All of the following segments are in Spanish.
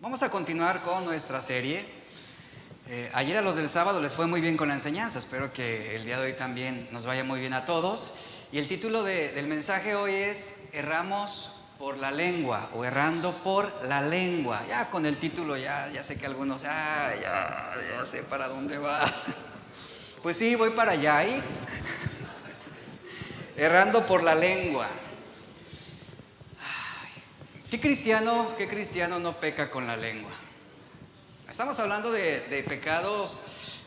Vamos a continuar con nuestra serie. Ayer a los del sábado les fue muy bien con la enseñanza, espero que el día de hoy también nos vaya muy bien a todos. Y el título del mensaje hoy es Erramos por la lengua o Errando por la lengua. Ya con el título ya sé que algunos, ya sé para dónde va. Pues sí, voy para allá, ¿eh? Errando por la lengua. ¿Qué cristiano no peca con la lengua? Estamos hablando de pecados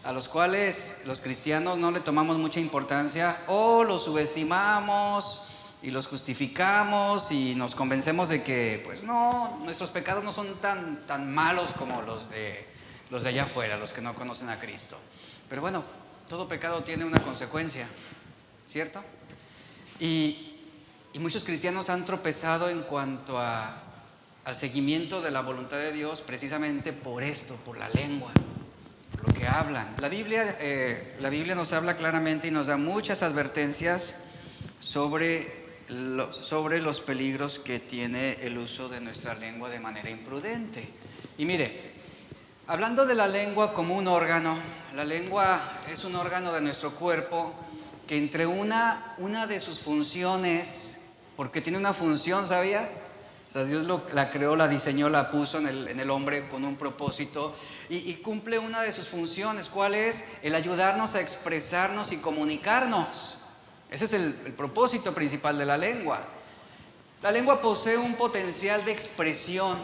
a los cuales los cristianos no le tomamos mucha importancia o los subestimamos y los justificamos y nos convencemos de que, pues no, nuestros pecados no son tan malos como los de allá afuera, los que no conocen a Cristo. Pero bueno, todo pecado tiene una consecuencia, ¿cierto? Y muchos cristianos han tropezado en cuanto al seguimiento de la voluntad de Dios precisamente por esto, por la lengua, por lo que hablan. La Biblia nos habla claramente y nos da muchas advertencias sobre los peligros que tiene el uso de nuestra lengua de manera imprudente. Y mire, hablando de la lengua como un órgano, la lengua es un órgano de nuestro cuerpo que entre una de sus funciones, porque tiene una función, ¿sabía? O sea, Dios la creó, la diseñó, la puso en el hombre con un propósito y cumple una de sus funciones. ¿Cuál es? El ayudarnos a expresarnos y comunicarnos. Ese es el propósito principal de la lengua. La lengua posee un potencial de expresión,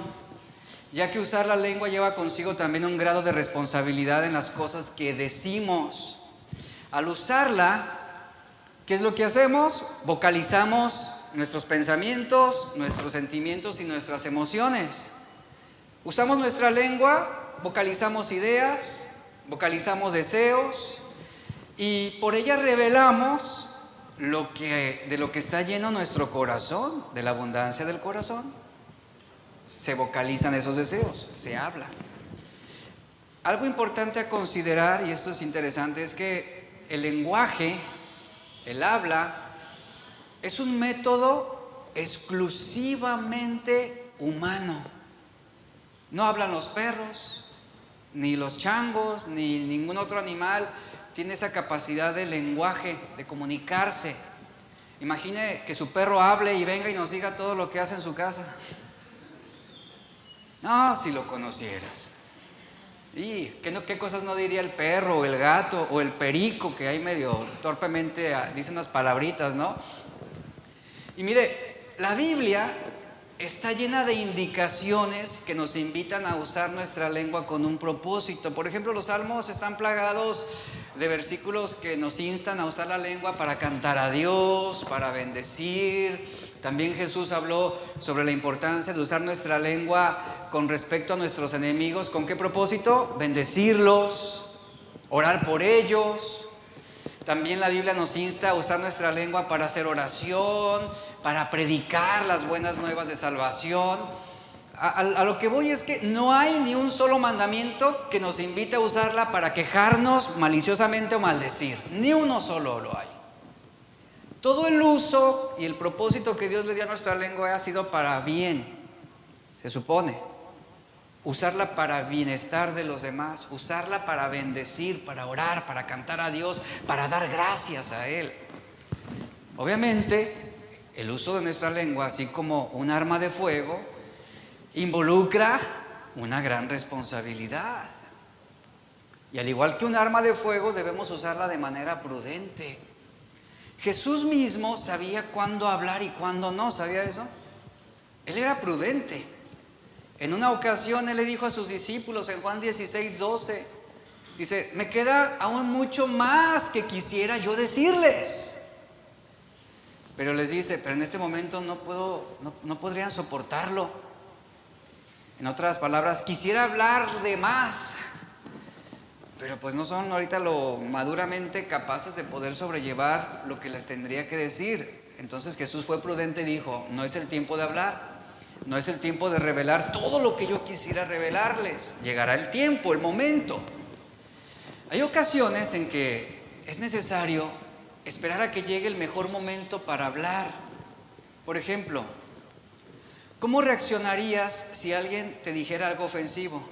ya que usar la lengua lleva consigo también un grado de responsabilidad en las cosas que decimos. Al usarla, ¿qué es lo que hacemos? Vocalizamos nuestros pensamientos, nuestros sentimientos y nuestras emociones. Usamos nuestra lengua, vocalizamos ideas, vocalizamos deseos y por ella revelamos de lo que está lleno nuestro corazón, de la abundancia del corazón. Se vocalizan esos deseos, se habla. Algo importante a considerar, y esto es interesante, es que el lenguaje, el habla, es un método exclusivamente humano. No hablan los perros, ni los changos, ni ningún otro animal tiene esa capacidad de lenguaje, de comunicarse. Imagine que su perro hable y venga y nos diga todo lo que hace en su casa. No, si lo conocieras. ¿Y qué cosas no diría el perro, o el gato, o el perico, que ahí medio torpemente dice unas palabritas, ¿no? Y mire, la Biblia está llena de indicaciones que nos invitan a usar nuestra lengua con un propósito. Por ejemplo, los salmos están plagados de versículos que nos instan a usar la lengua para cantar a Dios, para bendecir. También Jesús habló sobre la importancia de usar nuestra lengua con respecto a nuestros enemigos. ¿Con qué propósito? Bendecirlos, orar por ellos. También la Biblia nos insta a usar nuestra lengua para hacer oración, para predicar las buenas nuevas de salvación. A lo que voy es que no hay ni un solo mandamiento que nos invite a usarla para quejarnos maliciosamente o maldecir. Ni uno solo lo hay. Todo el uso y el propósito que Dios le dio a nuestra lengua ha sido para bien, se supone. Usarla para bienestar de los demás, usarla para bendecir, para orar, para cantar a Dios, para dar gracias a Él. Obviamente, el uso de nuestra lengua, así como un arma de fuego, involucra una gran responsabilidad. Y al igual que un arma de fuego, debemos usarla de manera prudente. Jesús mismo sabía cuándo hablar y cuándo no, ¿sabía eso? Él era prudente. En una ocasión Él le dijo a sus discípulos en Juan 16:12, dice, me queda aún mucho más que quisiera yo decirles. Pero les dice, pero en este momento no podrían soportarlo. En otras palabras, quisiera hablar de más, pero pues no son ahorita lo maduramente capaces de poder sobrellevar lo que les tendría que decir. Entonces Jesús fue prudente y dijo, no es el tiempo de hablar. No es el tiempo de revelar todo lo que yo quisiera revelarles. Llegará el tiempo, el momento. Hay ocasiones en que es necesario esperar a que llegue el mejor momento para hablar. Por ejemplo, ¿Cómo reaccionarías si alguien te dijera algo ofensivo?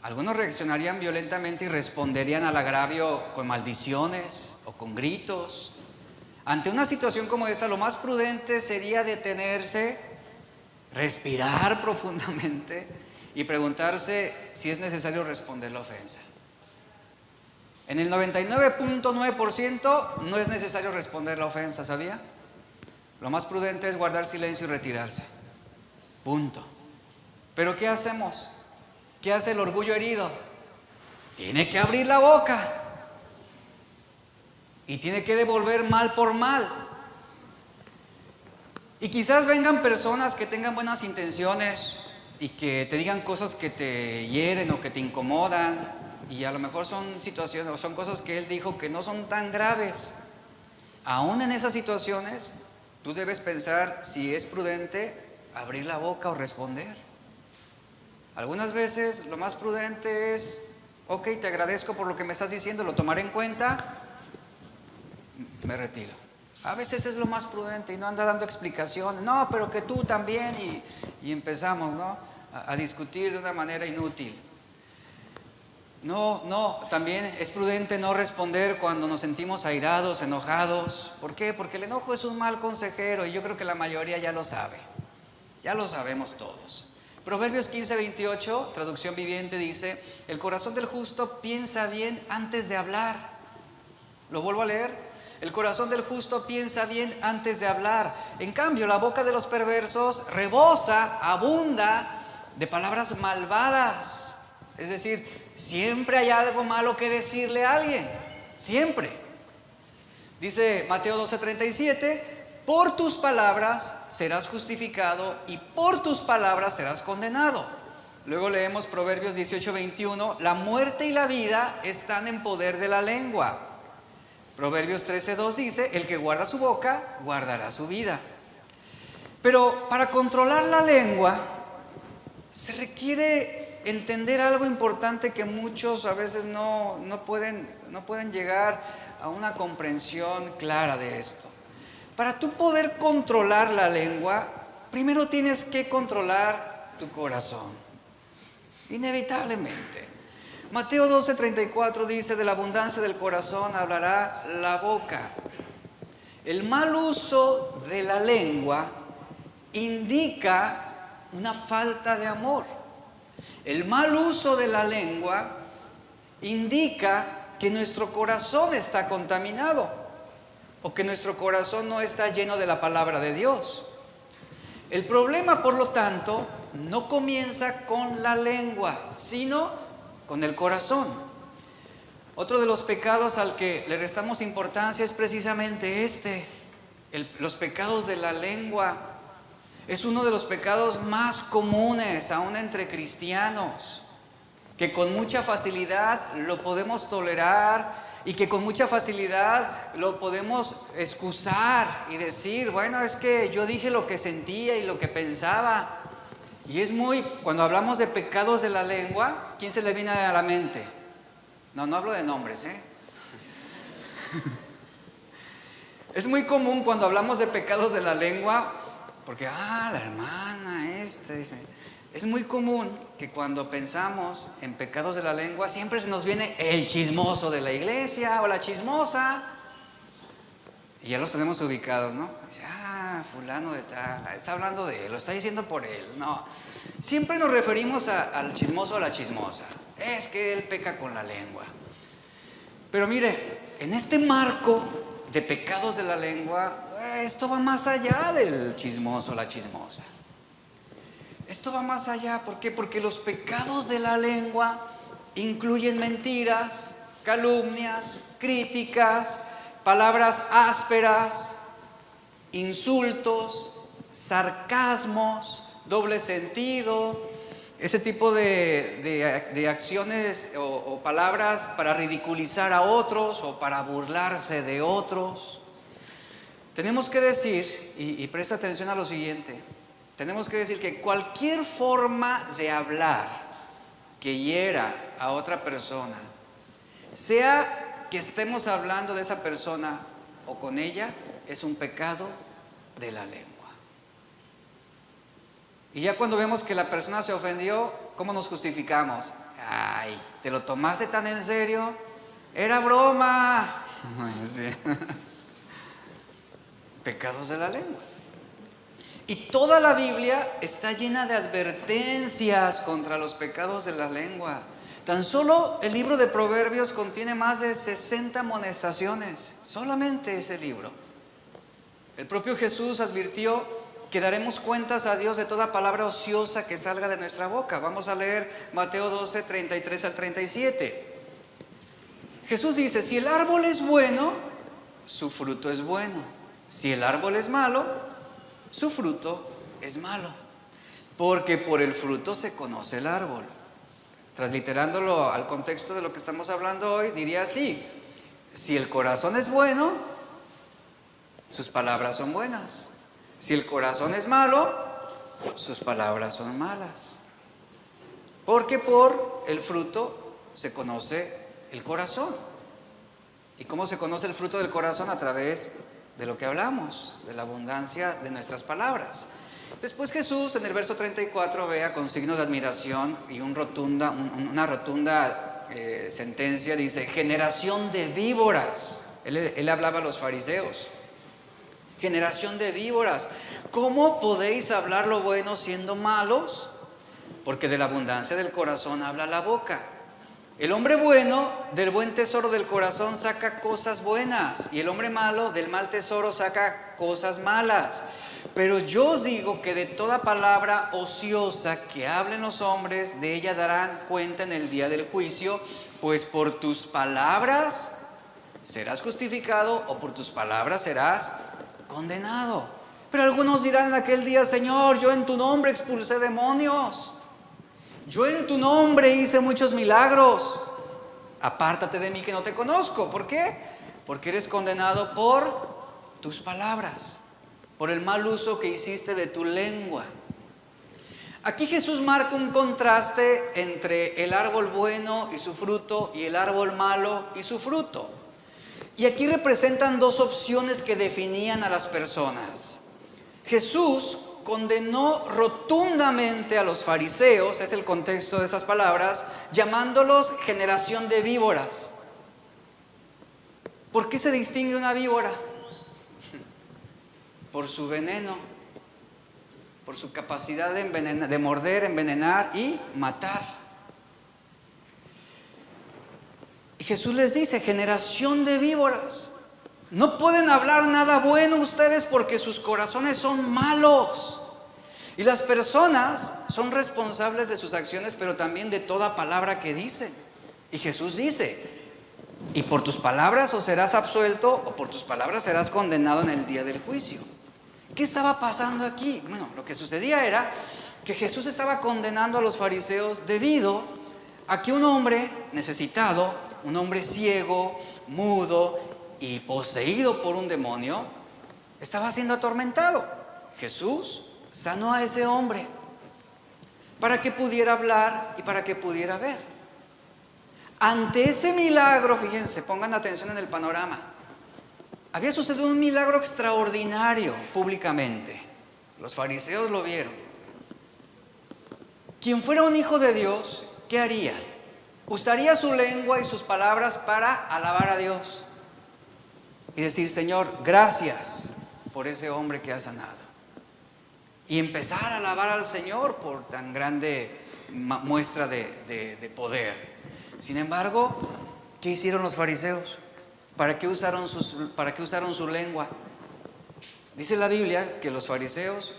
Algunos reaccionarían violentamente y responderían al agravio con maldiciones o con gritos. Ante una situación como esta, lo más prudente sería detenerse, respirar profundamente y preguntarse si es necesario responder la ofensa. En el 99.9% no es necesario responder la ofensa, ¿sabía? Lo más prudente es guardar silencio y retirarse. Punto. ¿Pero qué hacemos? ¿Qué hace el orgullo herido? Tiene que abrir la boca y tiene que devolver mal por mal. Y quizás vengan personas que tengan buenas intenciones y que te digan cosas que te hieren o que te incomodan, y a lo mejor son situaciones o son cosas que él dijo que no son tan graves. Aún en esas situaciones, tú debes pensar si es prudente abrir la boca o responder. Algunas veces lo más prudente es: ok, te agradezco por lo que me estás diciendo, lo tomaré en cuenta, me retiro. A veces es lo más prudente y no anda dando explicaciones. No, pero que tú también, y empezamos, ¿no?, a discutir de una manera inútil. No, también es prudente no responder cuando nos sentimos airados, enojados. ¿Por qué? Porque el enojo es un mal consejero y yo creo que la mayoría ya lo sabe. Ya lo sabemos todos. Proverbios 15:28, traducción viviente, dice: el corazón del justo piensa bien antes de hablar. Lo vuelvo a leer: el corazón del justo piensa bien antes de hablar. En cambio, la boca de los perversos rebosa, abunda de palabras malvadas. Es decir, siempre hay algo malo que decirle a alguien. Siempre. Dice Mateo 12:37: por tus palabras serás justificado y por tus palabras serás condenado. Luego leemos Proverbios 18:21: la muerte y la vida están en poder de la lengua. Proverbios 13:2 dice: el que guarda su boca, guardará su vida. Pero para controlar la lengua se requiere entender algo importante que muchos a veces no pueden llegar a una comprensión clara de esto. Para tú poder controlar la lengua, primero tienes que controlar tu corazón, inevitablemente. Mateo 12:34 dice: de la abundancia del corazón hablará la boca. El mal uso de la lengua indica una falta de amor. El mal uso de la lengua indica que nuestro corazón está contaminado, o que nuestro corazón no está lleno de la palabra de Dios. El problema, por lo tanto, no comienza con la lengua, sino con el corazón. Otro de los pecados al que le restamos importancia es precisamente los pecados de la lengua. Es uno de los pecados más comunes, aún entre cristianos, que con mucha facilidad lo podemos tolerar y que con mucha facilidad lo podemos excusar y decir: bueno, es que yo dije lo que sentía y lo que pensaba. Y cuando hablamos de pecados de la lengua, ¿quién se le viene a la mente? No hablo de nombres, Es muy común cuando hablamos de pecados de la lengua, porque, la hermana dice... Es muy común que cuando pensamos en pecados de la lengua, siempre se nos viene el chismoso de la iglesia o la chismosa. Y ya los tenemos ubicados, ¿no? Dice: fulano de tal, está hablando de él, lo está diciendo por él. No, siempre nos referimos al chismoso o a la chismosa. Es que él peca con la lengua. Pero mire, en este marco de pecados de la lengua, esto va más allá del chismoso o la chismosa. Esto va más allá. ¿Por qué? Porque los pecados de la lengua incluyen mentiras, calumnias, críticas, palabras ásperas, insultos, sarcasmos, doble sentido, ese tipo de acciones o palabras para ridiculizar a otros o para burlarse de otros. Tenemos que decir, y presta atención a lo siguiente, tenemos que decir que cualquier forma de hablar que hiera a otra persona, sea que estemos hablando de esa persona o con ella, es un pecado de la lengua. Y ya cuando vemos que la persona se ofendió, ¿cómo nos justificamos? Ay, ¿te lo tomaste tan en serio? Era broma. Sí. Pecados de la lengua. Y toda la Biblia está llena de advertencias contra los pecados de la lengua. Tan solo el libro de Proverbios contiene más de 60 amonestaciones. Solamente ese libro. El propio Jesús advirtió que daremos cuentas a Dios de toda palabra ociosa que salga de nuestra boca. Vamos a leer Mateo 12, 33 al 37. Jesús dice, si el árbol es bueno, su fruto es bueno. Si el árbol es malo, su fruto es malo. Porque por el fruto se conoce el árbol. Transliterándolo al contexto de lo que estamos hablando hoy, diría así: si el corazón es bueno, sus palabras son buenas. Si el corazón es malo, sus palabras son malas. Porque por el fruto se conoce el corazón. ¿Y cómo se conoce el fruto del corazón? A través de lo que hablamos, de la abundancia de nuestras palabras. Después Jesús en el verso 34 vea con signo de admiración y una rotunda sentencia, dice: generación de víboras. Él hablaba a los fariseos. Generación de víboras, ¿cómo podéis hablar lo bueno siendo malos? Porque de la abundancia del corazón habla la boca. El hombre bueno del buen tesoro del corazón saca cosas buenas, y el hombre malo del mal tesoro saca cosas malas. Pero yo os digo que de toda palabra ociosa que hablen los hombres, de ella darán cuenta en el día del juicio, pues por tus palabras serás justificado o por tus palabras serás condenado. Pero algunos dirán en aquel día: Señor, yo en tu nombre expulsé demonios, yo en tu nombre hice muchos milagros. Apártate de mí que no te conozco. ¿Por qué? Porque eres condenado por tus palabras, por el mal uso que hiciste de tu lengua. Aquí Jesús marca un contraste entre el árbol bueno y su fruto y el árbol malo y su fruto. Y aquí representan dos opciones que definían a las personas. Jesús condenó rotundamente a los fariseos, es el contexto de esas palabras, llamándolos generación de víboras. ¿Por qué se distingue una víbora? Por su veneno, por su capacidad de morder, envenenar y matar. Y Jesús les dice: generación de víboras, no pueden hablar nada bueno ustedes porque sus corazones son malos. Y las personas son responsables de sus acciones, pero también de toda palabra que dicen. Y Jesús dice: y por tus palabras o serás absuelto o por tus palabras serás condenado en el día del juicio. ¿Qué estaba pasando aquí? Bueno, lo que sucedía era que Jesús estaba condenando a los fariseos debido a que un hombre necesitado, un hombre ciego, mudo y poseído por un demonio, estaba siendo atormentado. Jesús sanó a ese hombre para que pudiera hablar y para que pudiera ver. Ante ese milagro, fíjense, pongan atención en el panorama. Había sucedido un milagro extraordinario públicamente. Los fariseos lo vieron. Quien fuera un hijo de Dios, ¿qué haría? Usaría su lengua y sus palabras para alabar a Dios y decir: Señor, gracias por ese hombre que ha sanado. Y empezar a alabar al Señor por tan grande muestra de poder. Sin embargo, ¿qué hicieron los fariseos? ¿Para qué usaron su lengua? Dice la Biblia que los fariseos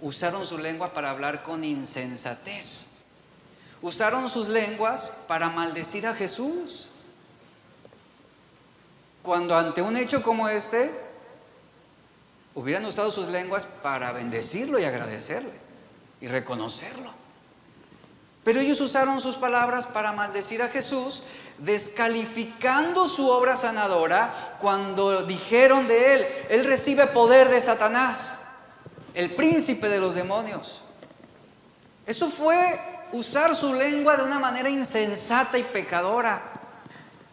usaron su lengua para hablar con insensatez. Usaron sus lenguas para maldecir a Jesús. Cuando ante un hecho como este, hubieran usado sus lenguas para bendecirlo y agradecerle y reconocerlo. Pero ellos usaron sus palabras para maldecir a Jesús, descalificando su obra sanadora cuando dijeron de él: él recibe poder de Satanás, el príncipe de los demonios. Eso fue usar su lengua de una manera insensata y pecadora,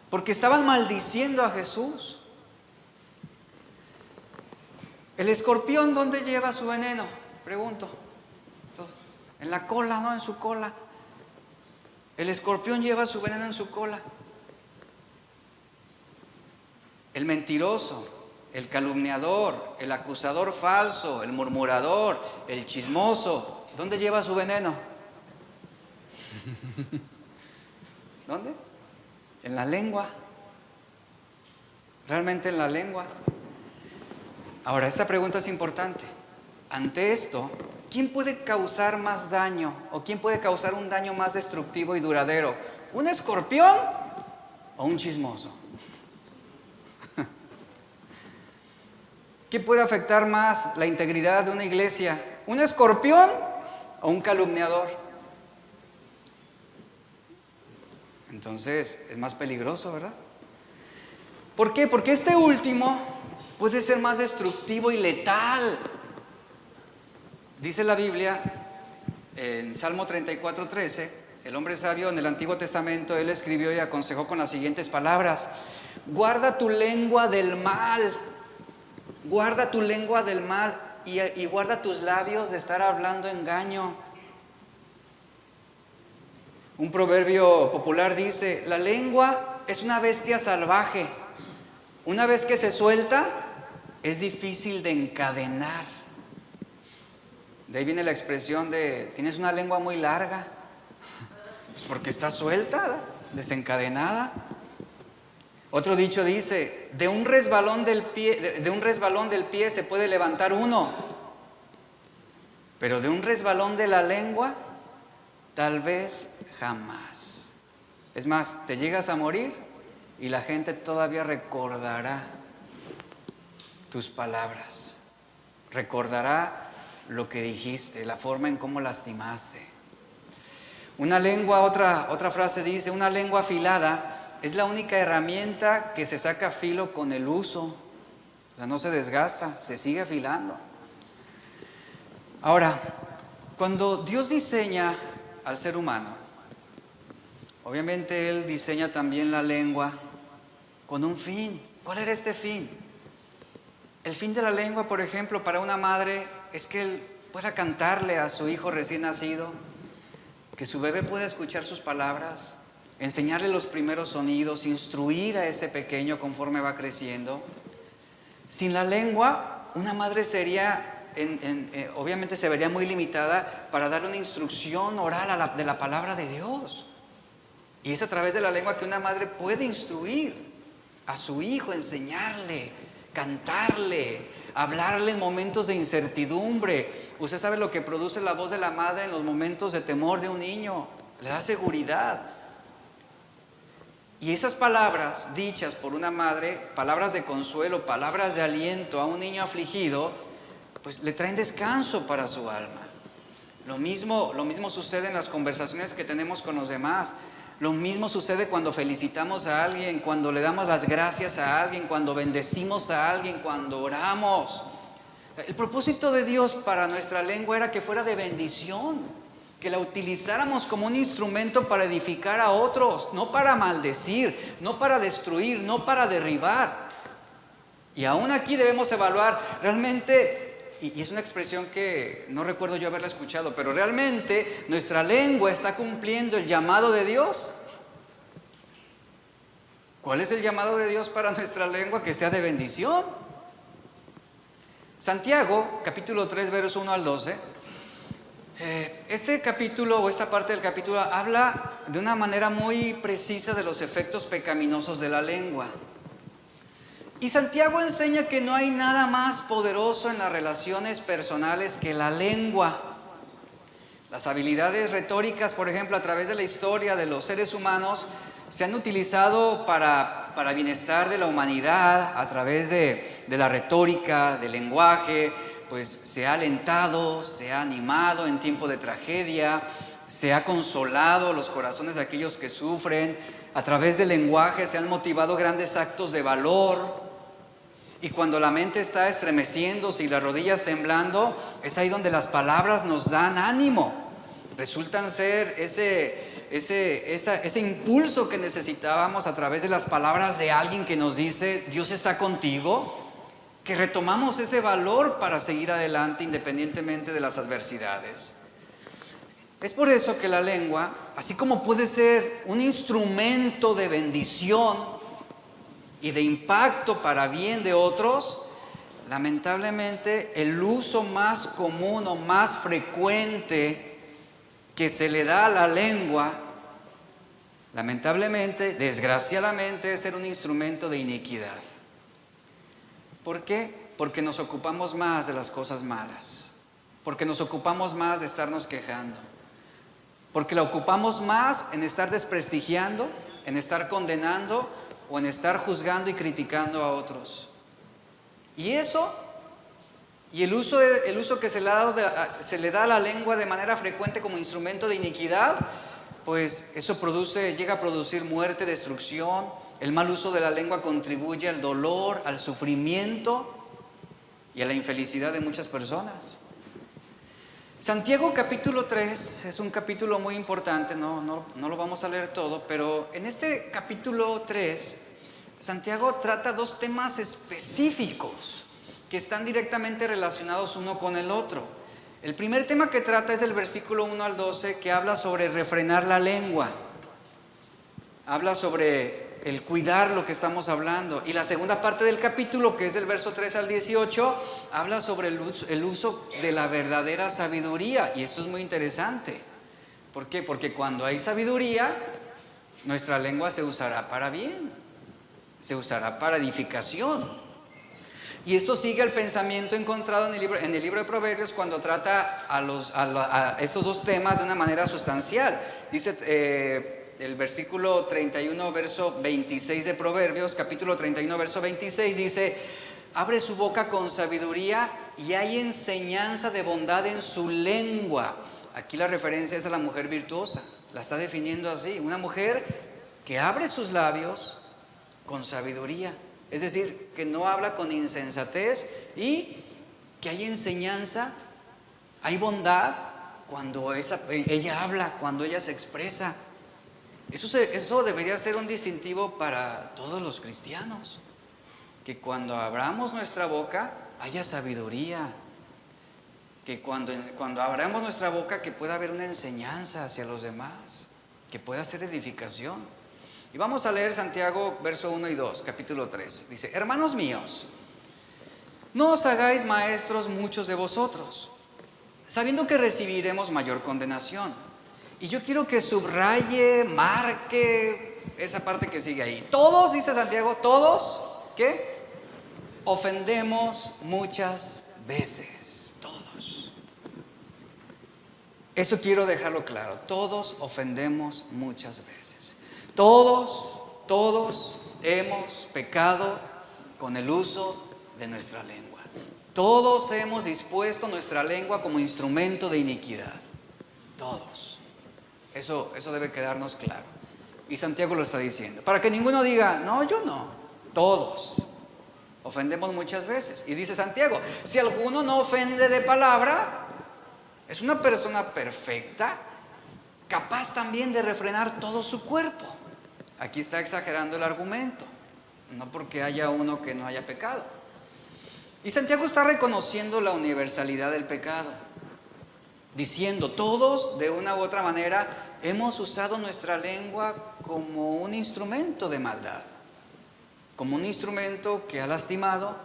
porque estaban maldiciendo a Jesús. El escorpión, ¿dónde lleva su veneno? Pregunto. En la cola, ¿no? En su cola. El escorpión lleva su veneno en su cola. El mentiroso, el calumniador, el acusador falso, el murmurador, el chismoso, ¿dónde lleva su veneno? ¿Dónde? En la lengua. Realmente en la lengua. Ahora, esta pregunta es importante. Ante esto, ¿quién puede causar más daño o quién puede causar un daño más destructivo y duradero? ¿Un escorpión o un chismoso? ¿Qué puede afectar más la integridad de una iglesia? ¿Un escorpión o un calumniador? Entonces, es más peligroso, ¿verdad? ¿Por qué? Porque este último puede ser más destructivo y letal. Dice la Biblia, en Salmo 34:13, el hombre sabio en el Antiguo Testamento, él escribió y aconsejó con las siguientes palabras: guarda tu lengua del mal. Guarda tu lengua del mal y guarda tus labios de estar hablando engaño. Un proverbio popular dice: la lengua es una bestia salvaje. Una vez que se suelta, es difícil de encadenar. De ahí viene la expresión de: tienes una lengua muy larga. Pues porque está suelta, desencadenada. Otro dicho dice: de un resbalón del pie se puede levantar uno, pero de un resbalón de la lengua, tal vez jamás. Es más, te llegas a morir y la gente todavía recordará tus palabras, recordará lo que dijiste, la forma en cómo lastimaste. Una lengua, otra frase dice: una lengua afilada es la única herramienta que se saca filo con el uso. O sea, no se desgasta, se sigue afilando. Ahora, cuando Dios diseña al ser humano, obviamente Él diseña también la lengua con un fin. ¿Cuál era este fin? El fin de la lengua, por ejemplo, para una madre es que él pueda cantarle a su hijo recién nacido, que su bebé pueda escuchar sus palabras, enseñarle los primeros sonidos, instruir a ese pequeño conforme va creciendo. Sin la lengua, una madre sería, obviamente se vería muy limitada para darle una instrucción oral de la palabra de Dios. Y es a través de la lengua que una madre puede instruir a su hijo, enseñarle, cantarle, hablarle en momentos de incertidumbre. Usted sabe lo que produce la voz de la madre en los momentos de temor de un niño. Le da seguridad. Y esas palabras dichas por una madre, palabras de consuelo, palabras de aliento a un niño afligido, pues le traen descanso para su alma. Lo mismo sucede en las conversaciones que tenemos con los demás. Lo mismo sucede cuando felicitamos a alguien, cuando le damos las gracias a alguien, cuando bendecimos a alguien, cuando oramos. El propósito de Dios para nuestra lengua era que fuera de bendición, que la utilizáramos como un instrumento para edificar a otros, no para maldecir, no para destruir, no para derribar. Y aún aquí debemos evaluar realmente, y es una expresión que no recuerdo yo haberla escuchado, pero realmente nuestra lengua está cumpliendo el llamado de Dios. ¿Cuál es el llamado de Dios para nuestra lengua? Que sea de bendición. Santiago, capítulo 3, versos 1 al 12. Este capítulo o esta parte del capítulo habla de una manera muy precisa de los efectos pecaminosos de la lengua. Y Santiago enseña que no hay nada más poderoso en las relaciones personales que la lengua. Las habilidades retóricas, por ejemplo, a través de la historia de los seres humanos, se han utilizado para bienestar de la humanidad a través de la retórica, del lenguaje. Pues se ha alentado, se ha animado en tiempo de tragedia, se ha consolado los corazones de aquellos que sufren. A través del lenguaje se han motivado grandes actos de valor. Y cuando la mente está estremeciéndose y las rodillas temblando, es ahí donde las palabras nos dan ánimo. Resultan ser ese impulso que necesitábamos a través de las palabras de alguien que nos dice: Dios está contigo. que retomamos ese valor para seguir adelante independientemente de las adversidades. Es por eso que la lengua, así como puede ser un instrumento de bendición y de impacto para bien de otros, lamentablemente el uso más común o más frecuente que se le da a la lengua, lamentablemente, desgraciadamente, es ser un instrumento de iniquidad. ¿Por qué? Porque nos ocupamos más de las cosas malas, porque nos ocupamos más de estarnos quejando, porque la ocupamos más en estar desprestigiando, en estar condenando o en estar juzgando y criticando a otros. Y eso, y el uso que se le da a la lengua de manera frecuente como instrumento de iniquidad, pues eso llega a producir muerte, destrucción. El mal uso de la lengua contribuye al dolor, al sufrimiento y a la infelicidad de muchas personas. Santiago capítulo 3 es un capítulo muy importante, no lo vamos a leer todo, pero en este capítulo 3, Santiago trata dos temas específicos que están directamente relacionados uno con el otro. El primer tema que trata es el versículo 1 al 12, que habla sobre refrenar la lengua. Habla sobre el cuidar lo que estamos hablando. Y la segunda parte del capítulo, que es del verso 3 al 18, habla sobre el uso de la verdadera sabiduría. Y esto es muy interesante. ¿Por qué? Porque cuando hay sabiduría, nuestra lengua se usará para bien, se usará para edificación. Y esto sigue el pensamiento encontrado en el libro de Proverbios cuando trata a estos dos temas de una manera sustancial. Dice el versículo 31, verso 26 de Proverbios, capítulo 31, verso 26, dice: abre su boca con sabiduría y hay enseñanza de bondad en su lengua. Aquí la referencia es a la mujer virtuosa, la está definiendo así: una mujer que abre sus labios con sabiduría. Es decir, que no habla con insensatez y que hay enseñanza, hay bondad cuando ella habla, cuando ella se expresa. Eso debería ser un distintivo para todos los cristianos. Que cuando abramos nuestra boca haya sabiduría. Que cuando abramos nuestra boca que pueda haber una enseñanza hacia los demás. Que pueda ser edificación. Y vamos a leer Santiago, verso 1 y 2, capítulo 3. Dice: hermanos míos, no os hagáis maestros muchos de vosotros, sabiendo que recibiremos mayor condenación. Y yo quiero que subraye, marque esa parte que sigue ahí. Todos, dice Santiago, todos, ¿qué? Ofendemos muchas veces, todos. Eso quiero dejarlo claro, todos ofendemos muchas veces. Todos hemos pecado con el uso de nuestra lengua. Todos hemos dispuesto nuestra lengua como instrumento de iniquidad. Todos. Eso debe quedarnos claro. Y Santiago lo está diciendo. Para que ninguno diga: no, yo no. Todos ofendemos muchas veces. Y dice Santiago: si alguno no ofende de palabra, es una persona perfecta, capaz también de refrenar todo su cuerpo. Aquí está exagerando el argumento, no porque haya uno que no haya pecado. Y Santiago está reconociendo la universalidad del pecado, diciendo: todos de una u otra manera hemos usado nuestra lengua como un instrumento de maldad, como un instrumento que ha lastimado,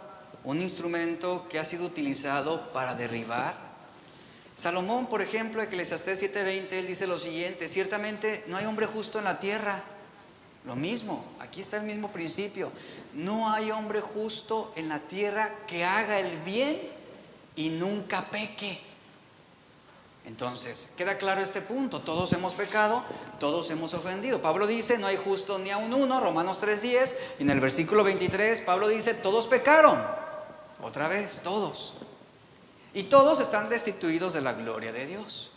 un instrumento que ha sido utilizado para derribar. Salomón, por ejemplo, Eclesiastés 7:20, él dice lo siguiente: ciertamente no hay hombre justo en la tierra. Lo mismo, aquí está el mismo principio. No hay hombre justo en la tierra que haga el bien y nunca peque. Entonces, queda claro este punto: todos hemos pecado, todos hemos ofendido. Pablo dice: no hay justo ni aun uno, Romanos 3:10, y en el versículo 23 Pablo dice: todos pecaron. Otra vez, todos. Y todos están destituidos de la gloria de Dios.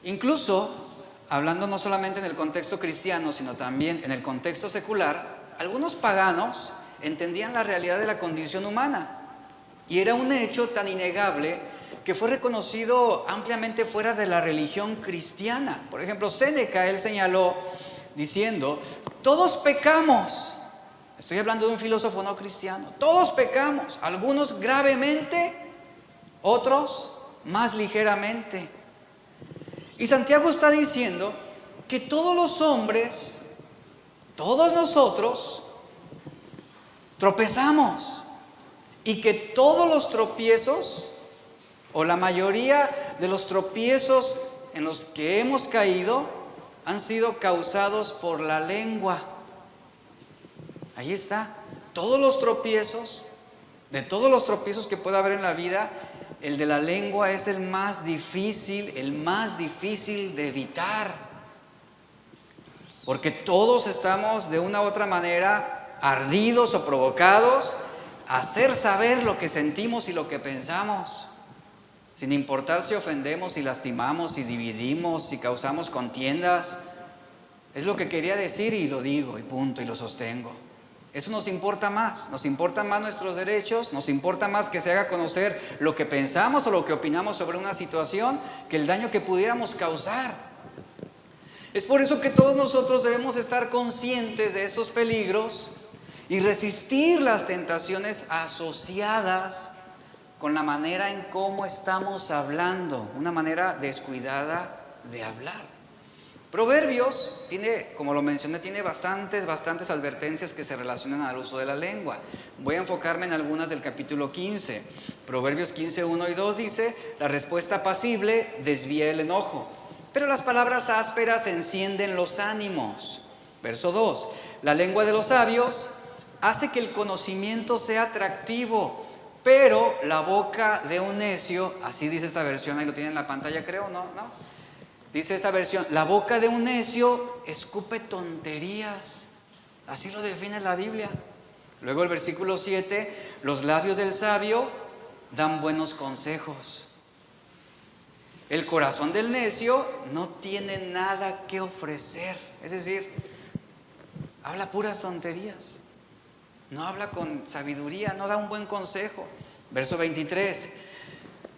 Incluso, hablando no solamente en el contexto cristiano, sino también en el contexto secular, algunos paganos entendían la realidad de la condición humana. Y era un hecho tan innegable que fue reconocido ampliamente fuera de la religión cristiana. Por ejemplo, Séneca, él señaló diciendo: todos pecamos Estoy hablando de un filósofo no cristiano. Todos pecamos, algunos gravemente, otros más ligeramente. Y Santiago está diciendo que todos los hombres, todos nosotros, tropezamos. Y que todos los tropiezos, o la mayoría de los tropiezos en los que hemos caído, han sido causados por la lengua. Ahí está. Todos los tropiezos, de todos los tropiezos que puede haber en la vida, el de la lengua es el más difícil de evitar. Porque todos estamos de una u otra manera ardidos o provocados a hacer saber lo que sentimos y lo que pensamos, sin importar si ofendemos, si lastimamos, si dividimos, si causamos contiendas. Es lo que quería decir y lo digo y punto, y lo sostengo. Eso nos importa más nuestros derechos, nos importa más que se haga conocer lo que pensamos o lo que opinamos sobre una situación que el daño que pudiéramos causar. Es por eso que todos nosotros debemos estar conscientes de esos peligros y resistir las tentaciones asociadas con la manera en cómo estamos hablando, una manera descuidada de hablar. Proverbios tiene, como lo mencioné, tiene bastantes advertencias que se relacionan al uso de la lengua. Voy a enfocarme en algunas del capítulo 15. Proverbios 15, 1 y 2 dice: la respuesta apacible desvía el enojo, pero las palabras ásperas encienden los ánimos. Verso 2: la lengua de los sabios hace que el conocimiento sea atractivo, pero la boca de un necio, así dice esta versión, ahí lo tienen en la pantalla creo, ¿no? Dice esta versión: la boca de un necio escupe tonterías. Así lo define la Biblia. Luego el versículo 7: los labios del sabio dan buenos consejos. El corazón del necio no tiene nada que ofrecer. Es decir, habla puras tonterías. No habla con sabiduría, no da un buen consejo. Verso 23: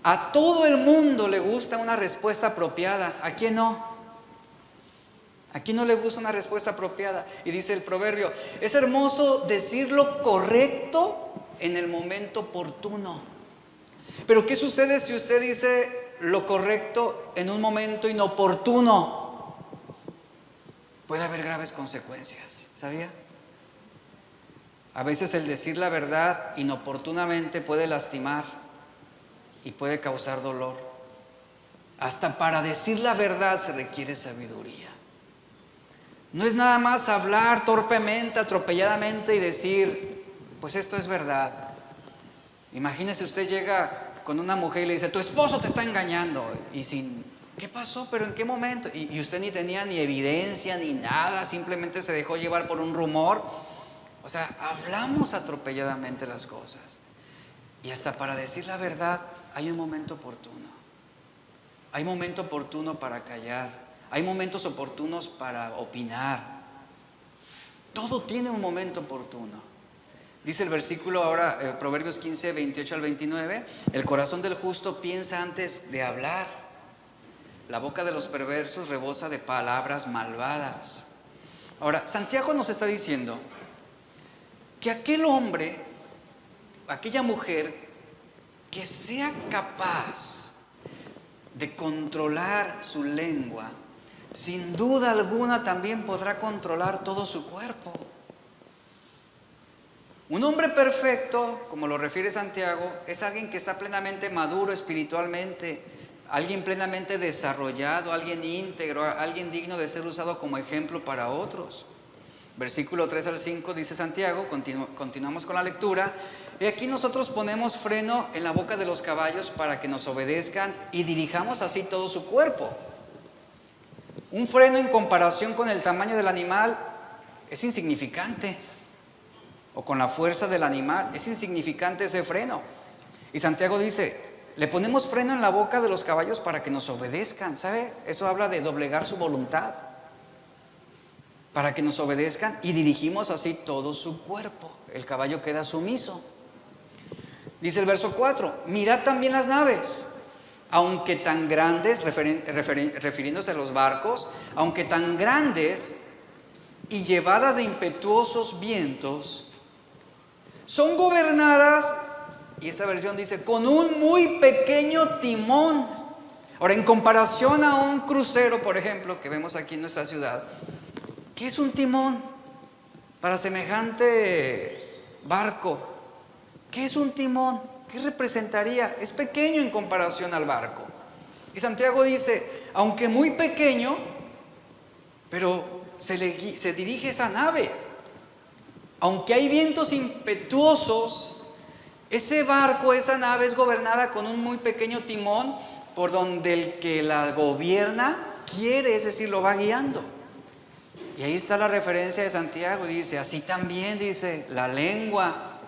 a todo el mundo le gusta una respuesta apropiada. ¿A quién no? ¿A quién no le gusta una respuesta apropiada? Y dice el proverbio: es hermoso decir lo correcto en el momento oportuno. Pero ¿qué sucede si usted dice lo correcto en un momento inoportuno? Puede haber graves consecuencias, ¿sabía? A veces el decir la verdad inoportunamente puede lastimar y puede causar dolor. Hasta para decir la verdad se requiere sabiduría. No es nada más hablar torpemente, atropelladamente y decir, pues esto es verdad. Imagínese, usted llega con una mujer y le dice: tu esposo te está engañando. Y sin, ¿qué pasó? ¿Pero en qué momento? Y usted ni tenía ni evidencia ni nada, simplemente se dejó llevar por un rumor. O sea, hablamos atropelladamente las cosas. Y hasta para decir la verdad hay un momento oportuno. Hay momento oportuno para callar. Hay momentos oportunos para opinar. Todo tiene un momento oportuno. Dice el versículo ahora, Proverbios 15, 28 al 29, el corazón del justo piensa antes de hablar. La boca de los perversos rebosa de palabras malvadas. Ahora, Santiago nos está diciendo que aquel hombre, aquella mujer que sea capaz de controlar su lengua, sin duda alguna también podrá controlar todo su cuerpo. Un hombre perfecto, como lo refiere Santiago, es alguien que está plenamente maduro espiritualmente, alguien plenamente desarrollado, alguien íntegro, alguien digno de ser usado como ejemplo para otros. Versículo 3 al 5 dice Santiago, continuamos con la lectura: y aquí nosotros ponemos freno en la boca de los caballos para que nos obedezcan y dirijamos así todo su cuerpo. Un freno en comparación con el tamaño del animal es insignificante, o con la fuerza del animal, es insignificante ese freno. Y Santiago dice: le ponemos freno en la boca de los caballos para que nos obedezcan. ¿Sabe? Eso habla de doblegar su voluntad. Para que nos obedezcan y dirigimos así todo su cuerpo. El caballo queda sumiso. Dice el verso 4: mirad también las naves, aunque tan grandes, refiriéndose a los barcos, aunque tan grandes y llevadas de impetuosos vientos, son gobernadas, y esa versión dice, con un muy pequeño timón. Ahora, en comparación a un crucero, por ejemplo, que vemos aquí en nuestra ciudad, ¿qué es un timón para semejante barco? ¿Qué es un timón? ¿Qué representaría? Es pequeño en comparación al barco. Y Santiago dice, aunque muy pequeño, pero se dirige esa nave. Aunque hay vientos impetuosos, ese barco, esa nave es gobernada con un muy pequeño timón por donde el que la gobierna quiere, es decir, lo va guiando. Y ahí está la referencia de Santiago, dice, así también dice, la lengua,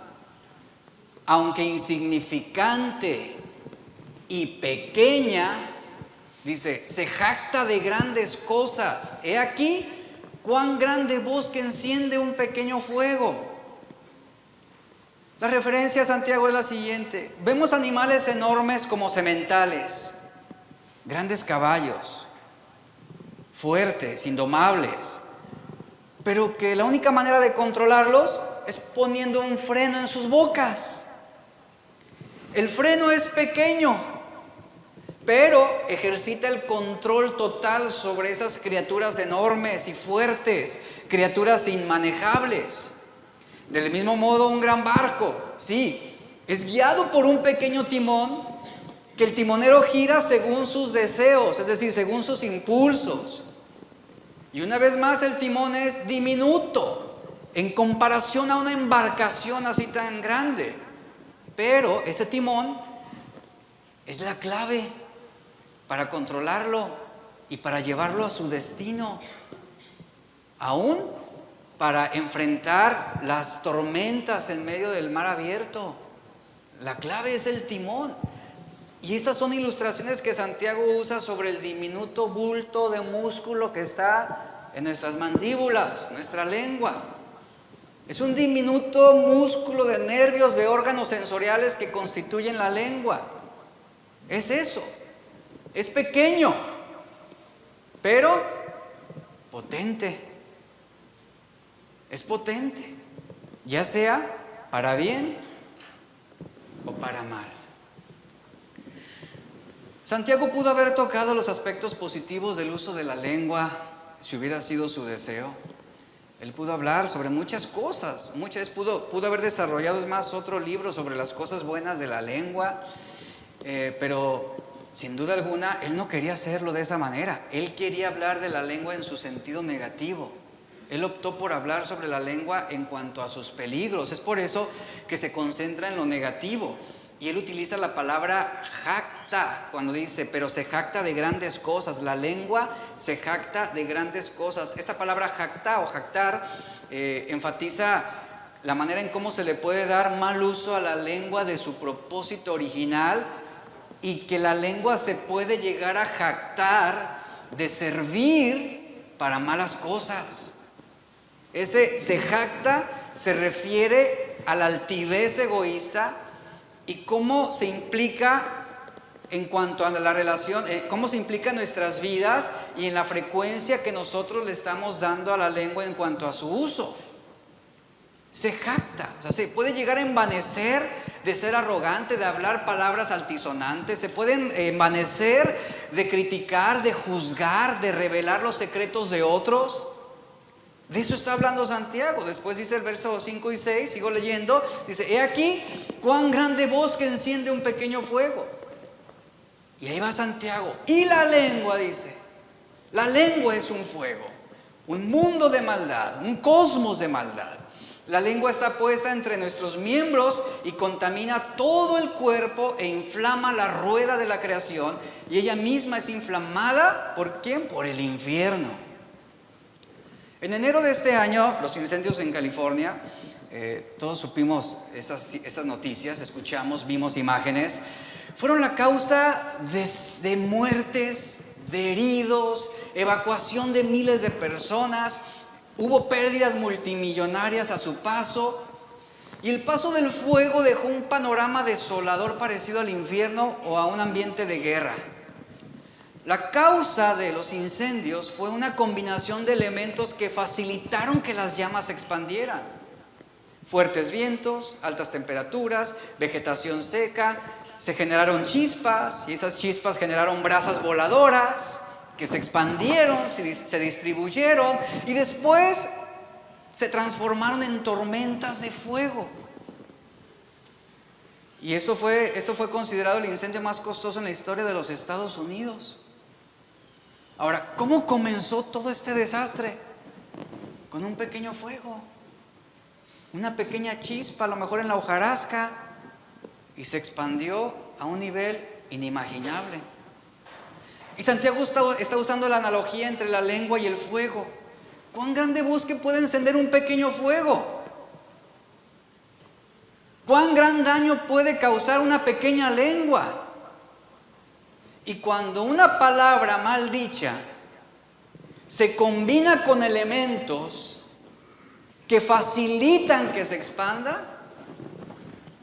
aunque insignificante y pequeña, dice, se jacta de grandes cosas. He aquí cuán grande bosque enciende un pequeño fuego. La referencia a Santiago es la siguiente. Vemos animales enormes como sementales, grandes caballos, fuertes, indomables, pero que la única manera de controlarlos es poniendo un freno en sus bocas. El freno es pequeño, pero ejercita el control total sobre esas criaturas enormes y fuertes, criaturas inmanejables. Del mismo modo, un gran barco, sí, es guiado por un pequeño timón que el timonero gira según sus deseos, es decir, según sus impulsos. Y una vez más, el timón es diminuto en comparación a una embarcación así tan grande. Pero ese timón es la clave para controlarlo y para llevarlo a su destino, aún para enfrentar las tormentas en medio del mar abierto. La clave es el timón. Y esas son ilustraciones que Santiago usa sobre el diminuto bulto de músculo que está en nuestras mandíbulas, nuestra lengua. Es un diminuto músculo de nervios, de órganos sensoriales que constituyen la lengua. Es eso. Es pequeño, pero potente. Es potente, ya sea para bien o para mal. Santiago pudo haber tocado los aspectos positivos del uso de la lengua si hubiera sido su deseo. Él pudo hablar sobre muchas cosas, pudo haber desarrollado, es más, otro libro sobre las cosas buenas de la lengua, pero sin duda alguna, él no quería hacerlo de esa manera. Él quería hablar de la lengua en su sentido negativo. Él optó por hablar sobre la lengua en cuanto a sus peligros. Es por eso que se concentra en lo negativo. Y él utiliza la palabra jacta cuando dice, pero se jacta de grandes cosas. La lengua se jacta de grandes cosas. Esta palabra jacta o jactar enfatiza la manera en cómo se le puede dar mal uso a la lengua de su propósito original, y que la lengua se puede llegar a jactar de servir para malas cosas. Ese se jacta se refiere a la altivez egoísta y cómo se implica en cuanto a la relación, cómo se implica en nuestras vidas y en la frecuencia que nosotros le estamos dando a la lengua en cuanto a su uso. Se jacta, o sea, se puede llegar a envanecer de ser arrogante, de hablar palabras altisonantes, se pueden envanecer de criticar, de juzgar, de revelar los secretos de otros. De eso está hablando Santiago. Después dice el verso 5 y 6, sigo leyendo, dice, he aquí cuán grande bosque enciende un pequeño fuego. Y ahí va Santiago, y la lengua, dice, la lengua es un fuego, un mundo de maldad, un cosmos de maldad. La lengua está puesta entre nuestros miembros y contamina todo el cuerpo e inflama la rueda de la creación, y ella misma es inflamada, ¿por quién? Por el infierno. En enero de este año, los incendios en California, todos supimos esas noticias, escuchamos, vimos imágenes, fueron la causa de muertes, de heridos, evacuación de miles de personas. Hubo pérdidas multimillonarias a su paso, y el paso del fuego dejó un panorama desolador parecido al infierno o a un ambiente de guerra. La causa de los incendios fue una combinación de elementos que facilitaron que las llamas se expandieran. fuertes vientos, altas temperaturas, vegetación seca, se generaron chispas y esas chispas generaron brasas voladoras que se expandieron, se distribuyeron y después se transformaron en tormentas de fuego. Y esto fue considerado el incendio más costoso en la historia de los Estados Unidos. Ahora, ¿cómo comenzó todo este desastre? Con un pequeño fuego, una pequeña chispa, a lo mejor en la hojarasca, y se expandió a un nivel inimaginable. Y Santiago está usando la analogía entre la lengua y el fuego. ¿Cuán grande bosque puede encender un pequeño fuego? ¿Cuán gran daño puede causar una pequeña lengua? Y cuando una palabra mal dicha se combina con elementos que facilitan que se expanda,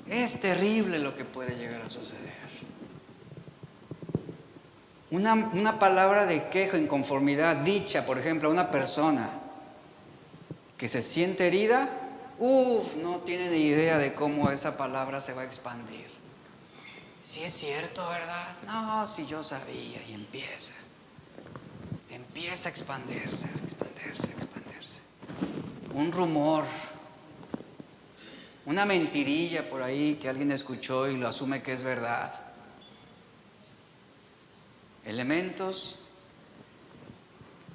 es terrible lo que puede llegar a suceder. Una palabra de queja, inconformidad, dicha, por ejemplo, a una persona que se siente herida, no tiene ni idea de cómo esa palabra se va a expandir. Si es cierto, ¿verdad? No, si yo sabía, y empieza a expandirse. Un rumor, una mentirilla por ahí que alguien escuchó y lo asume que es verdad. Elementos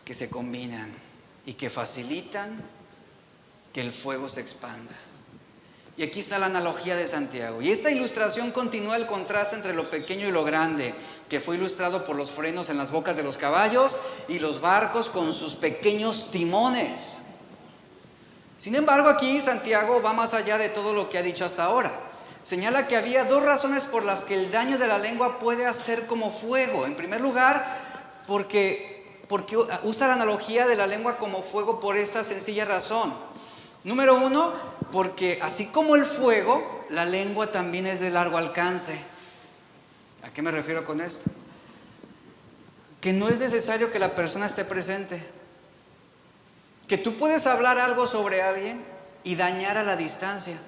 que se combinan y que facilitan que el fuego se expanda. Y aquí está la analogía de Santiago. Y esta ilustración continúa el contraste entre lo pequeño y lo grande, que fue ilustrado por los frenos en las bocas de los caballos y los barcos con sus pequeños timones. Sin embargo, aquí Santiago va más allá de todo lo que ha dicho hasta ahora. Señala que había dos razones por las que el daño de la lengua puede hacer como fuego. En primer lugar, porque usa la analogía de la lengua como fuego por esta sencilla razón. Número uno, porque así como el fuego, la lengua también es de largo alcance. ¿A qué me refiero con esto? Que no es necesario que la persona esté presente. Que tú puedes hablar algo sobre alguien y dañar a la distancia.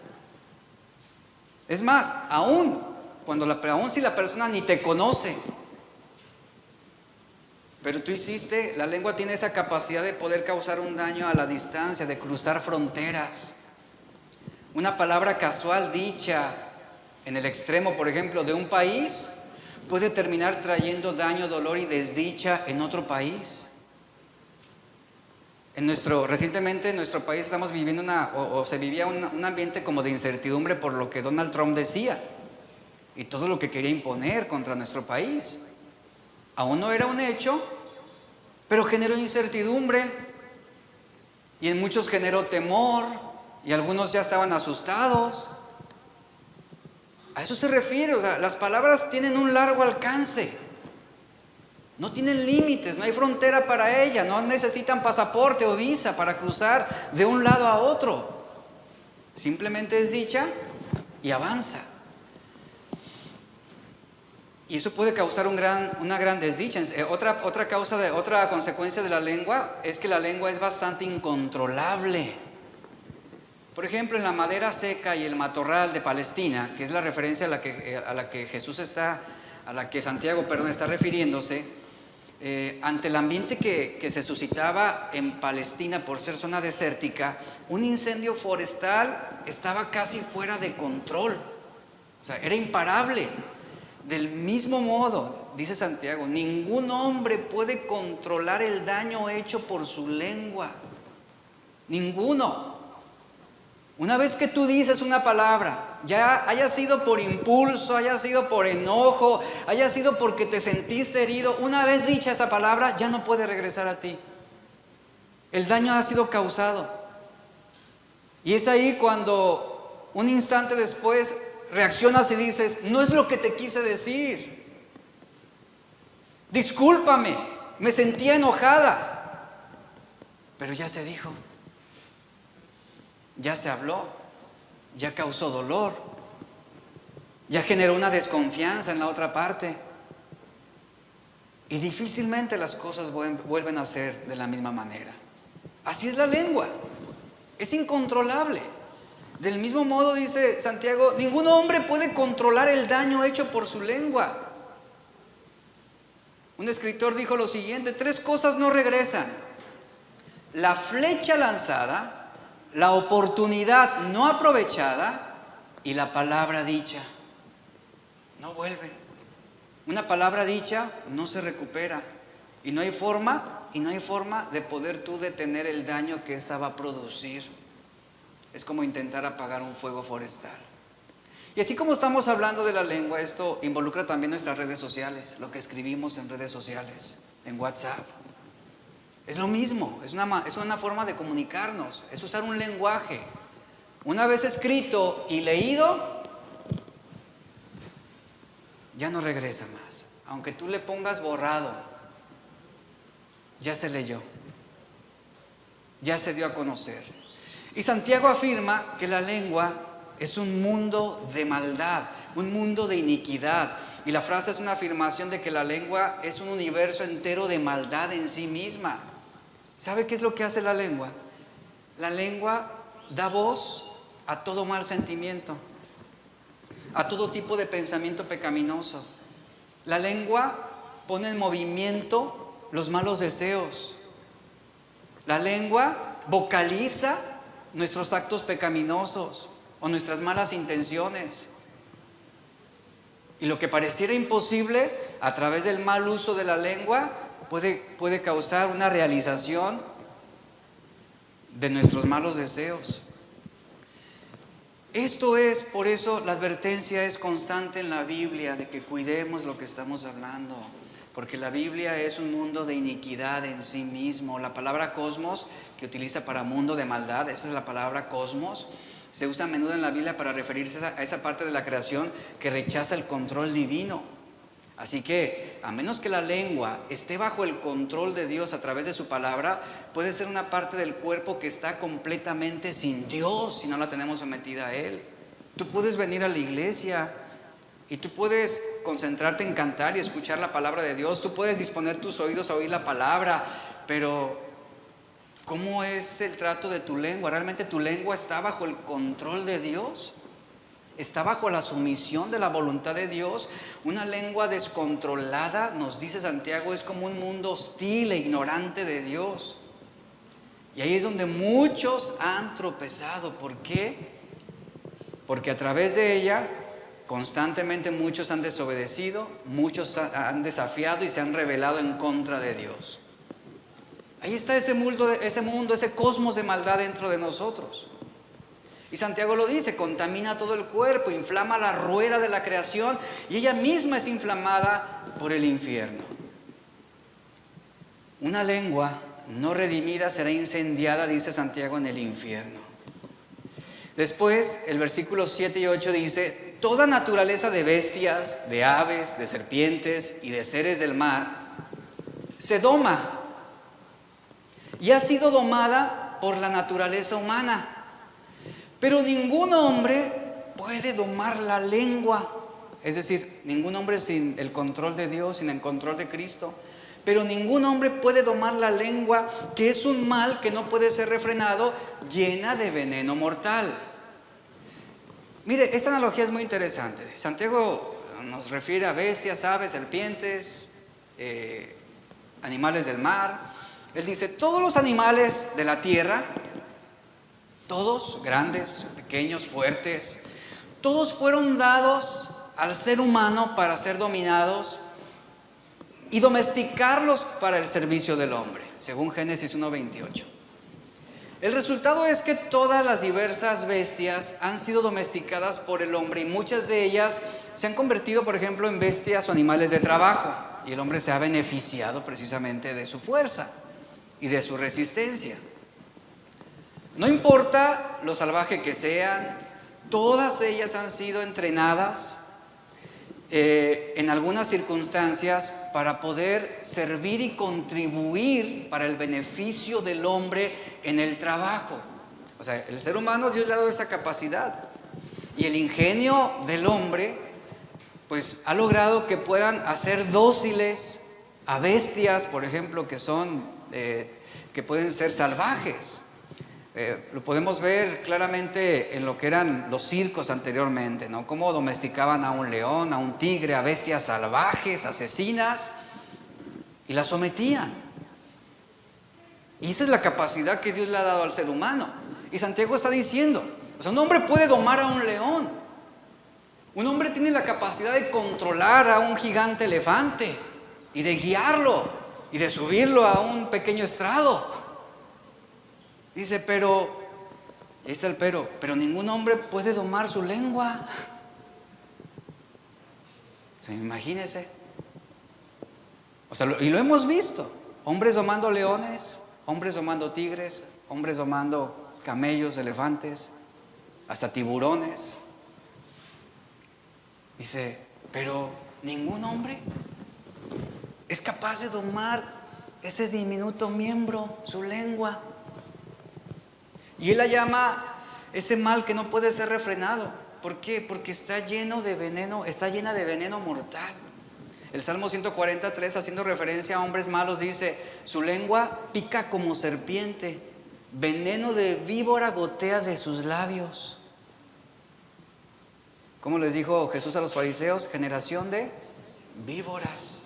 Es más, aún si la persona ni te conoce, pero tú la lengua tiene esa capacidad de poder causar un daño a la distancia, de cruzar fronteras. Una palabra casual dicha en el extremo, por ejemplo, de un país, puede terminar trayendo daño, dolor y desdicha en otro país. Recientemente en nuestro país estamos viviendo se vivía un ambiente como de incertidumbre por lo que Donald Trump decía y todo lo que quería imponer contra nuestro país. Aún no era un hecho, pero generó incertidumbre y en muchos generó temor y algunos ya estaban asustados. A eso se refiere, o sea, las palabras tienen un largo alcance, no tienen límites, no hay frontera para ellas, no necesitan pasaporte o visa para cruzar de un lado a otro. Simplemente es dicha y avanza. Y eso puede causar una gran desdicha. Otra consecuencia de la lengua es que la lengua es bastante incontrolable. Por ejemplo, en la madera seca y el matorral de Palestina, que es la referencia a la que Santiago está refiriéndose, ante el ambiente que se suscitaba en Palestina por ser zona desértica, un incendio forestal estaba casi fuera de control. O sea, era imparable. Del mismo modo, dice Santiago, ningún hombre puede controlar el daño hecho por su lengua. Ninguno. Una vez que tú dices una palabra, ya haya sido por impulso, haya sido por enojo, haya sido porque te sentiste herido, una vez dicha esa palabra, ya no puede regresar a ti. El daño ha sido causado. Y es ahí cuando un instante después reaccionas y dices, no es lo que te quise decir. Discúlpame, me sentía enojada. Pero ya se dijo. Ya se habló. Ya causó dolor. Ya generó una desconfianza en la otra parte. Y difícilmente las cosas vuelven a ser de la misma manera. Así es la lengua. Es incontrolable. Del mismo modo, dice Santiago, ningún hombre puede controlar el daño hecho por su lengua. Un escritor dijo lo siguiente: 3 cosas no regresan: la flecha lanzada, la oportunidad no aprovechada y la palabra dicha. No vuelve. Una palabra dicha no se recupera y no hay forma de poder tú detener el daño que ésta va a producir. Es como intentar apagar un fuego forestal. Y así como estamos hablando de la lengua, esto involucra también nuestras redes sociales, lo que escribimos en redes sociales, en WhatsApp. Es lo mismo, es una forma de comunicarnos, es usar un lenguaje. Una vez escrito y leído, ya no regresa más. Aunque tú le pongas borrado, ya se leyó, ya se dio a conocer. Y Santiago afirma que la lengua es un mundo de maldad, un mundo de iniquidad. Y la frase es una afirmación de que la lengua es un universo entero de maldad en sí misma. ¿Sabe qué es lo que hace la lengua? La lengua da voz a todo mal sentimiento, a todo tipo de pensamiento pecaminoso. La lengua pone en movimiento los malos deseos. La lengua vocaliza nuestros actos pecaminosos o nuestras malas intenciones. Y lo que pareciera imposible, a través del mal uso de la lengua, puede causar una realización de nuestros malos deseos. Esto es, por eso la advertencia es constante en la Biblia de que cuidemos lo que estamos hablando, porque la Biblia es un mundo de iniquidad en sí mismo. La palabra cosmos, que utiliza para mundo de maldad, esa es la palabra cosmos, se usa a menudo en la Biblia para referirse a esa parte de la creación que rechaza el control divino. Así que, a menos que la lengua esté bajo el control de Dios a través de su palabra, puede ser una parte del cuerpo que está completamente sin Dios si no la tenemos sometida a Él. Tú puedes venir a la iglesia y tú puedes concentrarte en cantar y escuchar la palabra de Dios. Tú puedes disponer tus oídos a oír la palabra, pero ¿cómo es el trato de tu lengua? ¿Realmente tu lengua está bajo el control de Dios? ¿Está bajo la sumisión de la voluntad de Dios? Una lengua descontrolada, nos dice Santiago, es como un mundo hostil e ignorante de Dios. Y ahí es donde muchos han tropezado. ¿Por qué? Porque a través de ella, constantemente muchos han desobedecido, muchos han desafiado y se han rebelado en contra de Dios. Ahí está ese mundo, ese cosmos de maldad dentro de nosotros. Y Santiago lo dice: contamina todo el cuerpo, inflama la rueda de la creación y ella misma es inflamada por el infierno. Una lengua no redimida será incendiada, dice Santiago, en el infierno. Después, el versículo 7 y 8 dice: toda naturaleza de bestias, de aves, de serpientes y de seres del mar se doma y ha sido domada por la naturaleza humana. Pero ningún hombre puede domar la lengua. Es decir, ningún hombre sin el control de Dios, sin el control de Cristo. Pero ningún hombre puede domar la lengua, que es un mal que no puede ser refrenado, llena de veneno mortal. Mire, esta analogía es muy interesante. Santiago nos refiere a bestias, aves, serpientes, animales del mar. Él dice: todos los animales de la tierra, todos, grandes, pequeños, fuertes, todos fueron dados al ser humano para ser dominados y domesticarlos para el servicio del hombre, según Génesis 1:28. El resultado es que todas las diversas bestias han sido domesticadas por el hombre y muchas de ellas se han convertido, por ejemplo, en bestias o animales de trabajo, y el hombre se ha beneficiado precisamente de su fuerza y de su resistencia. No importa lo salvaje que sean, todas ellas han sido entrenadas en algunas circunstancias para poder servir y contribuir para el beneficio del hombre en el trabajo. O sea, el ser humano, Dios le ha dado esa capacidad. Y el ingenio del hombre, pues ha logrado que puedan hacer dóciles a bestias, por ejemplo, que pueden ser salvajes. Lo podemos ver claramente en lo que eran los circos anteriormente, ¿no? Cómo domesticaban a un león, a un tigre, a bestias salvajes, asesinas, y las sometían. Y esa es la capacidad que Dios le ha dado al ser humano. Y Santiago está diciendo, o sea, un hombre puede domar a un león. Un hombre tiene la capacidad de controlar a un gigante elefante y de guiarlo y de subirlo a un pequeño estrado. Dice, pero, ahí está el pero ningún hombre puede domar su lengua. O sea, imagínese. O sea, y lo hemos visto. Hombres domando leones, hombres domando tigres, hombres domando camellos, elefantes, hasta tiburones. Dice, pero ningún hombre es capaz de domar ese diminuto miembro, su lengua. Y él la llama ese mal que no puede ser refrenado. ¿Por qué? Porque está lleno de veneno, está llena de veneno mortal. El Salmo 143, haciendo referencia a hombres malos, dice, su lengua pica como serpiente, veneno de víbora gotea de sus labios. ¿Cómo les dijo Jesús a los fariseos? Generación de víboras.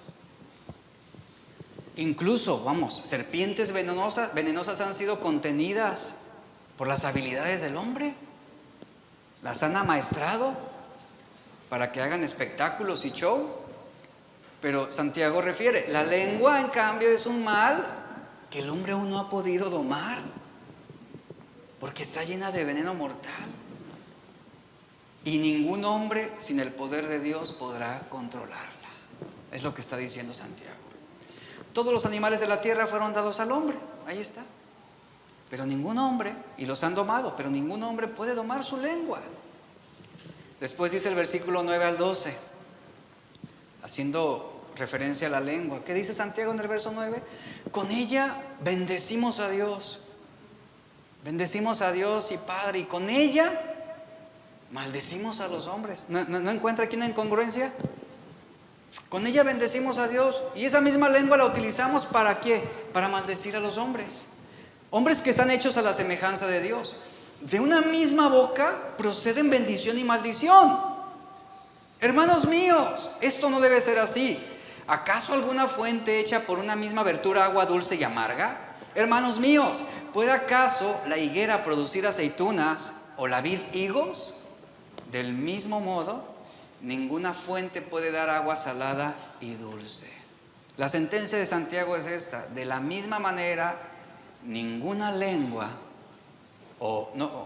Incluso, serpientes venenosas han sido contenidas por las habilidades del hombre. Las han amaestrado para que hagan espectáculos y show. Pero Santiago refiere, la lengua en cambio es un mal que el hombre aún no ha podido domar, porque está llena de veneno mortal. Y ningún hombre sin el poder de Dios podrá controlarla. Es lo que está diciendo Santiago. Todos los animales de la tierra fueron dados al hombre, ahí está. Pero ningún hombre, y los han domado, pero ningún hombre puede domar su lengua. Después dice el versículo 9 al 12, haciendo referencia a la lengua. ¿Qué dice Santiago en el verso 9? Con ella bendecimos a Dios. Bendecimos a Dios y Padre, y con ella maldecimos a los hombres. ¿No encuentra aquí una incongruencia? Con ella bendecimos a Dios, y esa misma lengua la utilizamos ¿para qué? Para maldecir a los hombres. Hombres que están hechos a la semejanza de Dios. De una misma boca proceden bendición y maldición. Hermanos míos, esto no debe ser así. ¿Acaso alguna fuente hecha por una misma abertura agua dulce y amarga? Hermanos míos, ¿puede acaso la higuera producir aceitunas o la vid higos? Del mismo modo, ninguna fuente puede dar agua salada y dulce. La sentencia de Santiago es esta: de la misma manera, ninguna lengua,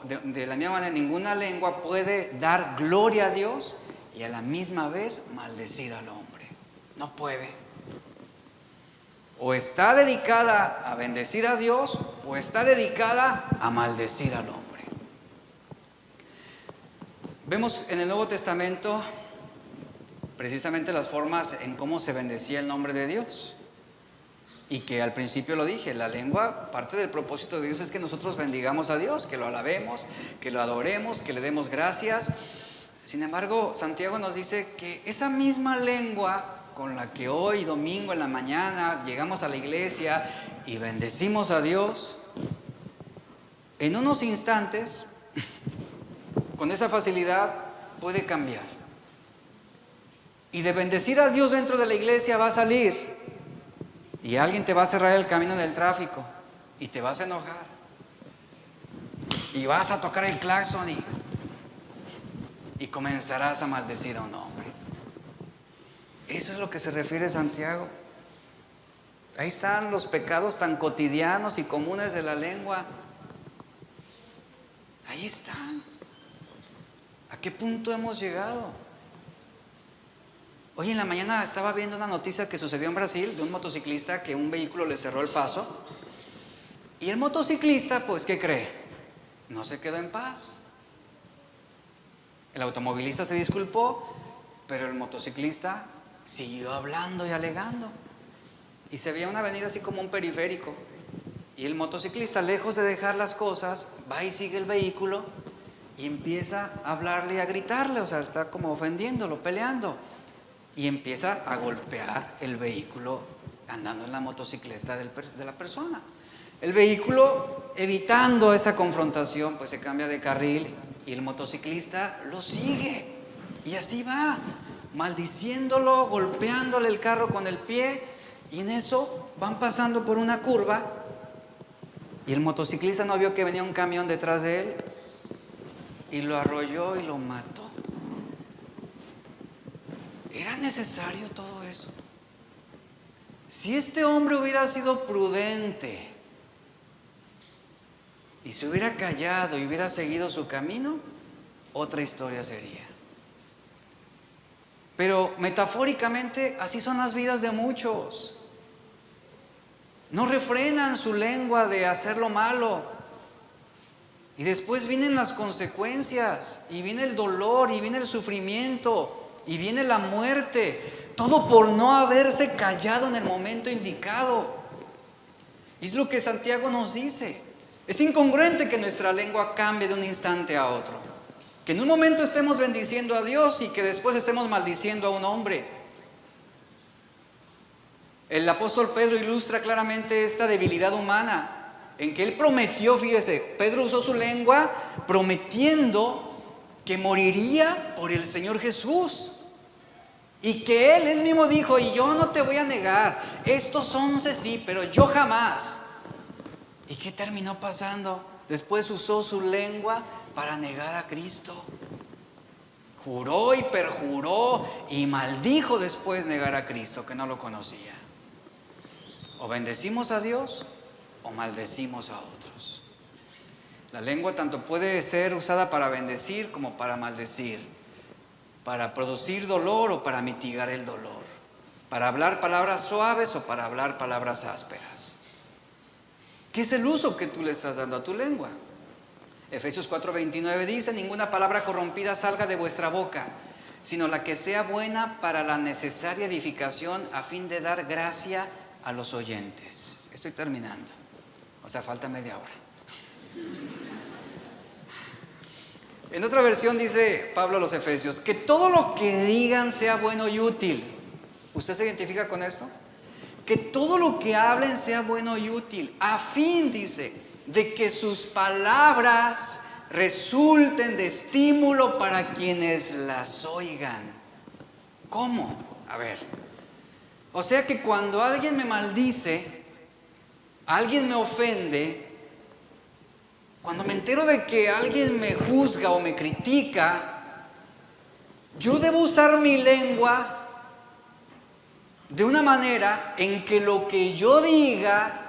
de la misma manera, ninguna lengua puede dar gloria a Dios y a la misma vez maldecir al hombre. No puede. O está dedicada a bendecir a Dios, o está dedicada a maldecir al hombre. Vemos en el Nuevo Testamento precisamente las formas en cómo se bendecía el nombre de Dios. Y que al principio lo dije, la lengua, parte del propósito de Dios es que nosotros bendigamos a Dios, que lo alabemos, que lo adoremos, que le demos gracias. Sin embargo, Santiago nos dice que esa misma lengua con la que hoy, domingo en la mañana, llegamos a la iglesia y bendecimos a Dios, en unos instantes, con esa facilidad, puede cambiar. Y de bendecir a Dios dentro de la iglesia va a salir, y alguien te va a cerrar el camino en el tráfico, y te vas a enojar, y vas a tocar el claxon y comenzarás a maldecir a un hombre. Eso es lo que se refiere Santiago. Ahí están los pecados tan cotidianos y comunes de la lengua. Ahí están. ¿A qué punto hemos llegado? Hoy en la mañana estaba viendo una noticia que sucedió en Brasil de un motociclista que un vehículo le cerró el paso. Y el motociclista, pues, ¿qué cree? No se quedó en paz. El automovilista se disculpó, pero el motociclista siguió hablando y alegando. Y se veía una avenida así como un periférico. Y el motociclista, lejos de dejar las cosas, va y sigue el vehículo y empieza a hablarle y a gritarle, o sea, está como ofendiéndolo, peleando. Y empieza a golpear el vehículo andando en la motocicleta de la persona. El vehículo, evitando esa confrontación, pues se cambia de carril y el motociclista lo sigue. Y así va, maldiciéndolo, golpeándole el carro con el pie. Y en eso van pasando por una curva y el motociclista no vio que venía un camión detrás de él y lo arrolló y lo mató. ¿Era necesario todo eso? Si este hombre hubiera sido prudente y se hubiera callado y hubiera seguido su camino, otra historia sería. Pero metafóricamente así son las vidas de muchos. No refrenan su lengua de hacer lo malo. Y después vienen las consecuencias, y viene el dolor, y viene el sufrimiento, y viene la muerte. Todo por no haberse callado en el momento indicado. Y es lo que Santiago nos dice. Es incongruente que nuestra lengua cambie de un instante a otro. Que en un momento estemos bendiciendo a Dios y que después estemos maldiciendo a un hombre. El apóstol Pedro ilustra claramente esta debilidad humana, en que él prometió, fíjese, Pedro usó su lengua prometiendo que moriría por el Señor Jesús. Y que él mismo dijo, y yo no te voy a negar, estos 11 sí, pero yo jamás. ¿Y qué terminó pasando? Después usó su lengua para negar a Cristo. Juró y perjuró y maldijo después negar a Cristo, que no lo conocía. O bendecimos a Dios o maldecimos a otros. La lengua tanto puede ser usada para bendecir como para maldecir, para producir dolor o para mitigar el dolor, para hablar palabras suaves o para hablar palabras ásperas. ¿Qué es el uso que tú le estás dando a tu lengua? Efesios 4:29 dice: ninguna palabra corrompida salga de vuestra boca, sino la que sea buena para la necesaria edificación a fin de dar gracia a los oyentes. Estoy terminando, o sea, falta media hora. En otra versión dice Pablo a los Efesios, que todo lo que digan sea bueno y útil. ¿Usted se identifica con esto? Que todo lo que hablen sea bueno y útil, a fin, dice, de que sus palabras resulten de estímulo para quienes las oigan. ¿Cómo? A ver. O sea que cuando alguien me maldice, alguien me ofende, cuando me entero de que alguien me juzga o me critica, yo debo usar mi lengua de una manera en que lo que yo diga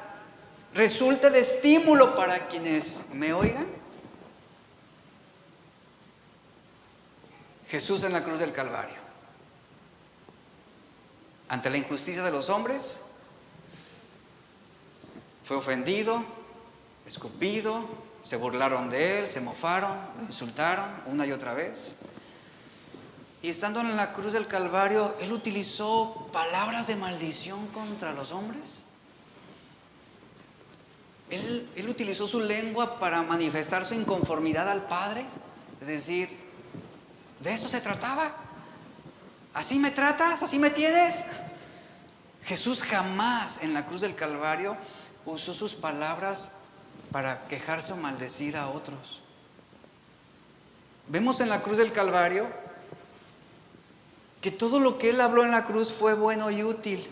resulte de estímulo para quienes me oigan. Jesús en la cruz del Calvario, ante la injusticia de los hombres, fue ofendido, escupido, se burlaron de él, se mofaron, lo insultaron una y otra vez. Y estando en la cruz del Calvario, él utilizó palabras de maldición contra los hombres. Él utilizó su lengua para manifestar su inconformidad al Padre. Es decir, ¿de eso se trataba? ¿Así me tratas? ¿Así me tienes? Jesús jamás en la cruz del Calvario usó sus palabras para quejarse o maldecir a otros. Vemos en la cruz del Calvario que todo lo que él habló en la cruz fue bueno y útil,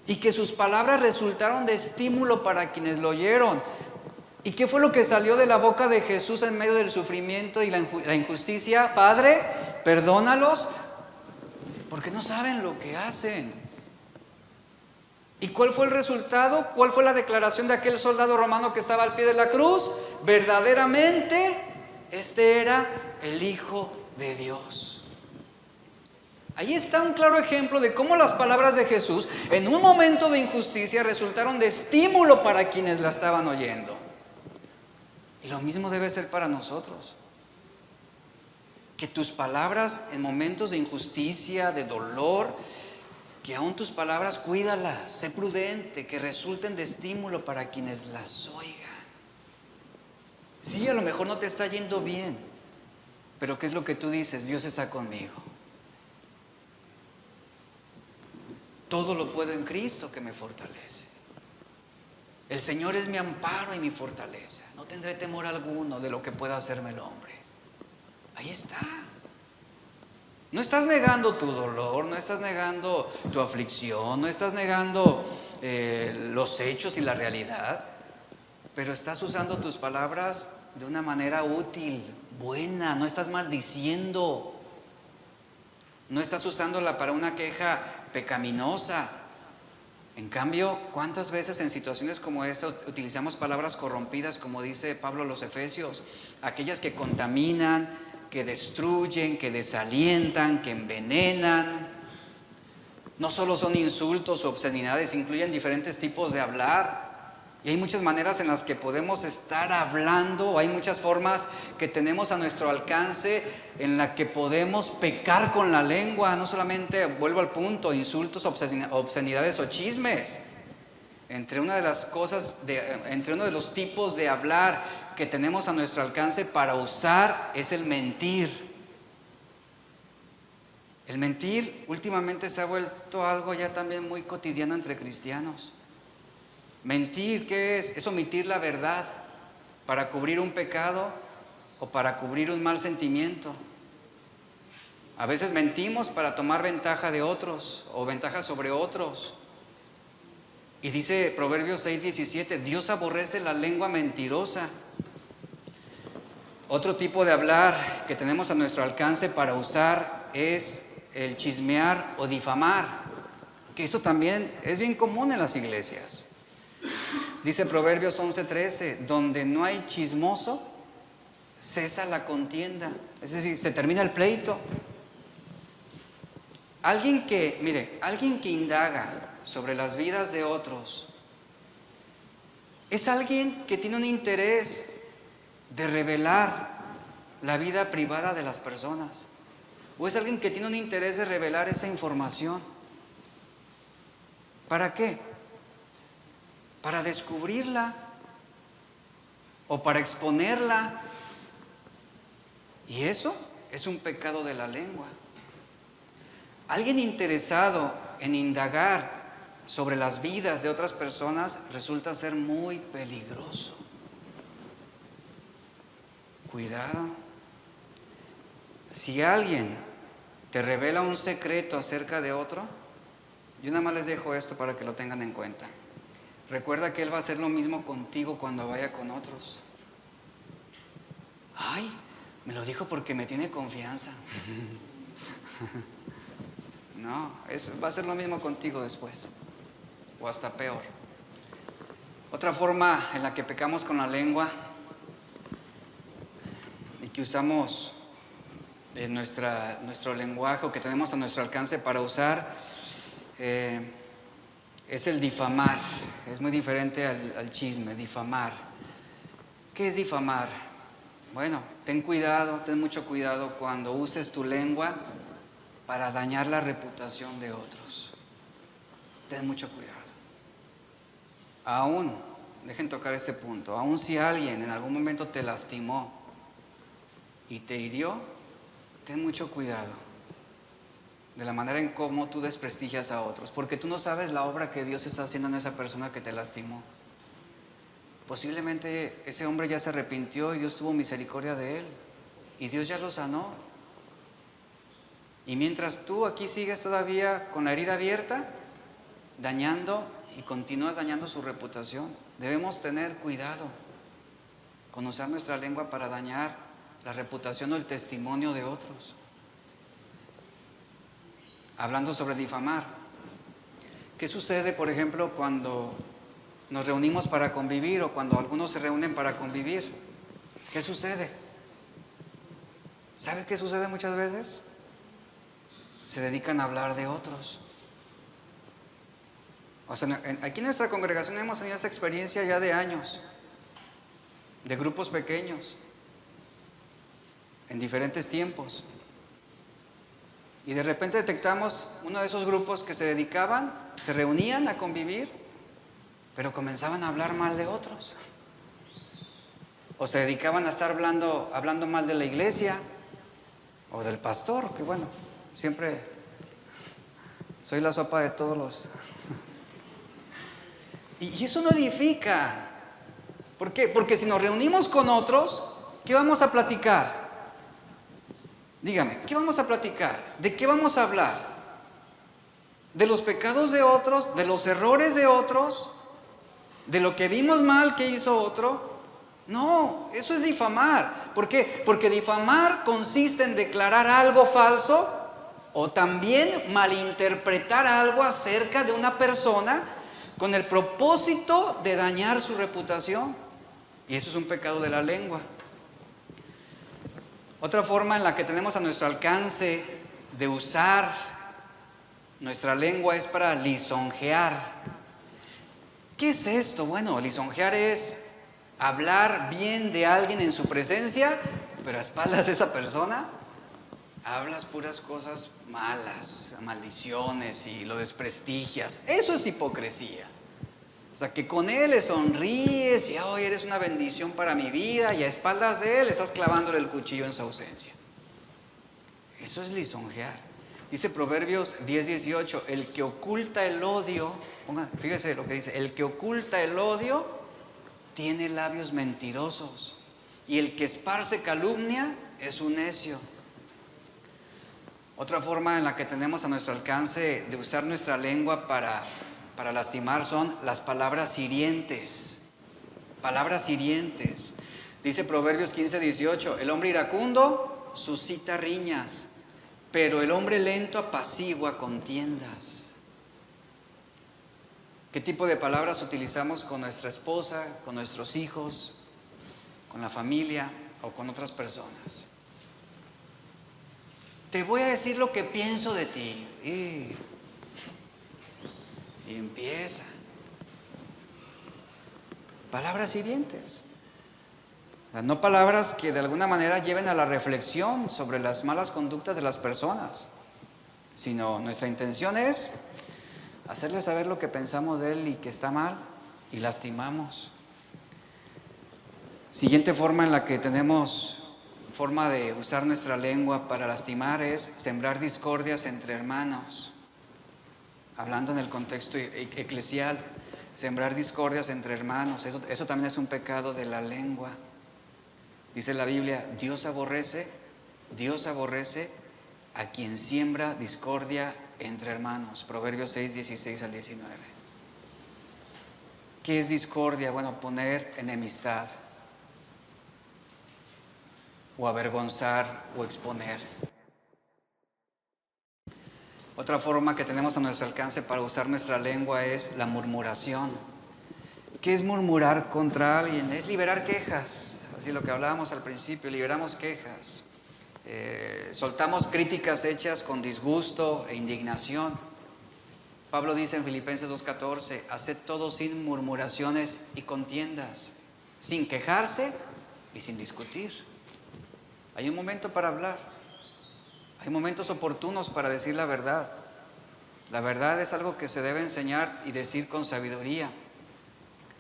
y que sus palabras resultaron de estímulo para quienes lo oyeron. ¿Y qué fue lo que salió de la boca de Jesús en medio del sufrimiento y la injusticia? Padre, perdónalos, porque no saben lo que hacen. ¿Y cuál fue el resultado? ¿Cuál fue la declaración de aquel soldado romano que estaba al pie de la cruz? Verdaderamente, este era el Hijo de Dios. Ahí está un claro ejemplo de cómo las palabras de Jesús en un momento de injusticia resultaron de estímulo para quienes la estaban oyendo. Y lo mismo debe ser para nosotros. Que tus palabras en momentos de injusticia, de dolor, que aún tus palabras cuídalas, sé prudente, que resulten de estímulo para quienes las oigan. Sí, a lo mejor no te está yendo bien, pero ¿qué es lo que tú dices? Dios está conmigo. Todo lo puedo en Cristo que me fortalece. El Señor es mi amparo y mi fortaleza. No tendré temor alguno de lo que pueda hacerme el hombre. Ahí está. No estás negando tu dolor, no estás negando tu aflicción, no estás negando los hechos y la realidad, pero estás usando tus palabras de una manera útil, buena, no estás maldiciendo, no estás usándola para una queja pecaminosa. En cambio, ¿cuántas veces en situaciones como esta utilizamos palabras corrompidas, como dice Pablo a los Efesios? Aquellas que contaminan, que destruyen, que desalientan, que envenenan. No solo son insultos o obscenidades, incluyen diferentes tipos de hablar. Y hay muchas maneras en las que podemos estar hablando, hay muchas formas que tenemos a nuestro alcance en la que podemos pecar con la lengua. No solamente, vuelvo al punto, insultos, obscenidades o chismes. Entre uno de los tipos de hablar que tenemos a nuestro alcance para usar es el mentir. El mentir últimamente se ha vuelto algo ya también muy cotidiano entre cristianos. Mentir, ¿qué es? Es omitir la verdad para cubrir un pecado o para cubrir un mal sentimiento. A veces mentimos para tomar ventaja de otros o ventaja sobre otros. Y dice Proverbios 6:17, Dios aborrece la lengua mentirosa. Otro tipo de hablar que tenemos a nuestro alcance para usar es el chismear o difamar, que eso también es bien común en las iglesias. Dice Proverbios 11:13, donde no hay chismoso, cesa la contienda. Es decir, se termina el pleito. Alguien que indaga sobre las vidas de otros, es alguien que tiene un interés de revelar la vida privada de las personas. O es alguien que tiene un interés de revelar esa información. ¿Para qué? ¿Para descubrirla? ¿O para exponerla? Y eso es un pecado de la lengua. Alguien interesado en indagar sobre las vidas de otras personas resulta ser muy peligroso. Cuidado. Si alguien te revela un secreto acerca de otro, yo nada más les dejo esto para que lo tengan en cuenta. Recuerda que Él va a hacer lo mismo contigo cuando vaya con otros. Ay, me lo dijo porque me tiene confianza. No, eso va a ser lo mismo contigo después, o hasta peor. Otra forma en la que pecamos con la lengua y que usamos nuestro lenguaje o que tenemos a nuestro alcance para usar es el difamar. Es muy diferente al chisme, difamar. ¿Qué es difamar? Bueno, ten mucho cuidado cuando uses tu lengua para dañar la reputación de otros. Ten mucho cuidado. Aún, dejen tocar este punto, aún si alguien en algún momento te lastimó y te hirió, ten mucho cuidado de la manera en cómo tú desprestigias a otros, porque tú no sabes la obra que Dios está haciendo en esa persona que te lastimó. Posiblemente ese hombre ya se arrepintió y Dios tuvo misericordia de él y Dios ya lo sanó. Y mientras tú aquí sigues todavía con la herida abierta, dañando y continúas dañando su reputación, debemos tener cuidado con usar nuestra lengua para dañar la reputación o el testimonio de otros. Hablando sobre difamar, ¿qué sucede, por ejemplo, cuando nos reunimos para convivir o cuando algunos se reúnen para convivir? ¿Qué sucede? ¿Sabe qué sucede muchas veces? Se dedican a hablar de otros. O sea, aquí en nuestra congregación hemos tenido esa experiencia ya de años, de grupos pequeños, en diferentes tiempos. Y de repente detectamos uno de esos grupos que se reunían a convivir, pero comenzaban a hablar mal de otros. O se dedicaban a estar hablando mal de la iglesia o del pastor, que bueno, siempre soy la sopa de todos los. Y eso no edifica. ¿Por qué? Porque si nos reunimos con otros, ¿qué vamos a platicar? Dígame, ¿qué vamos a platicar? ¿De qué vamos a hablar? ¿De los pecados de otros? ¿De los errores de otros? ¿De lo que vimos mal que hizo otro? No, eso es difamar. ¿Por qué? Porque difamar consiste en declarar algo falso o también malinterpretar algo acerca de una persona con el propósito de dañar su reputación. Y eso es un pecado de la lengua. Otra forma en la que tenemos a nuestro alcance de usar nuestra lengua es para lisonjear. ¿Qué es esto? Bueno, lisonjear es hablar bien de alguien en su presencia, pero a espaldas de esa persona hablas puras cosas malas, maldiciones y lo desprestigias. Eso es hipocresía. O sea, que con él le sonríes y hoy eres una bendición para mi vida y a espaldas de él estás clavándole el cuchillo en su ausencia. Eso es lisonjear. Dice Proverbios 10:18, el que oculta el odio, fíjese lo que dice, el que oculta el odio tiene labios mentirosos y el que esparce calumnia es un necio. Otra forma en la que tenemos a nuestro alcance de usar nuestra lengua para lastimar son las palabras hirientes. Palabras hirientes. Dice Proverbios 15:18, el hombre iracundo suscita riñas, pero el hombre lento apacigua contiendas. ¿Qué tipo de palabras utilizamos con nuestra esposa, con nuestros hijos, con la familia o con otras personas? Te voy a decir lo que pienso de ti. Y empieza. Palabras hirientes. No palabras que de alguna manera lleven a la reflexión sobre las malas conductas de las personas, sino nuestra intención es hacerle saber lo que pensamos de él y que está mal y lastimamos. Siguiente forma en la que tenemos forma de usar nuestra lengua para lastimar es sembrar discordias entre hermanos. Hablando en el contexto eclesial, sembrar discordias entre hermanos, eso también es un pecado de la lengua. Dice la Biblia, Dios aborrece a quien siembra discordia entre hermanos. Proverbios 6:16-19. ¿Qué es discordia? Bueno, poner enemistad, o avergonzar, o exponer. Otra forma que tenemos a nuestro alcance para usar nuestra lengua es la murmuración. ¿Qué es murmurar contra alguien? Es liberar quejas, así lo que hablábamos al principio, liberamos quejas. Soltamos críticas hechas con disgusto e indignación. Pablo dice en Filipenses 2:14, haced todo sin murmuraciones y contiendas, sin quejarse y sin discutir. Hay un momento para hablar. Hay momentos oportunos para decir la verdad. La verdad es algo que se debe enseñar y decir con sabiduría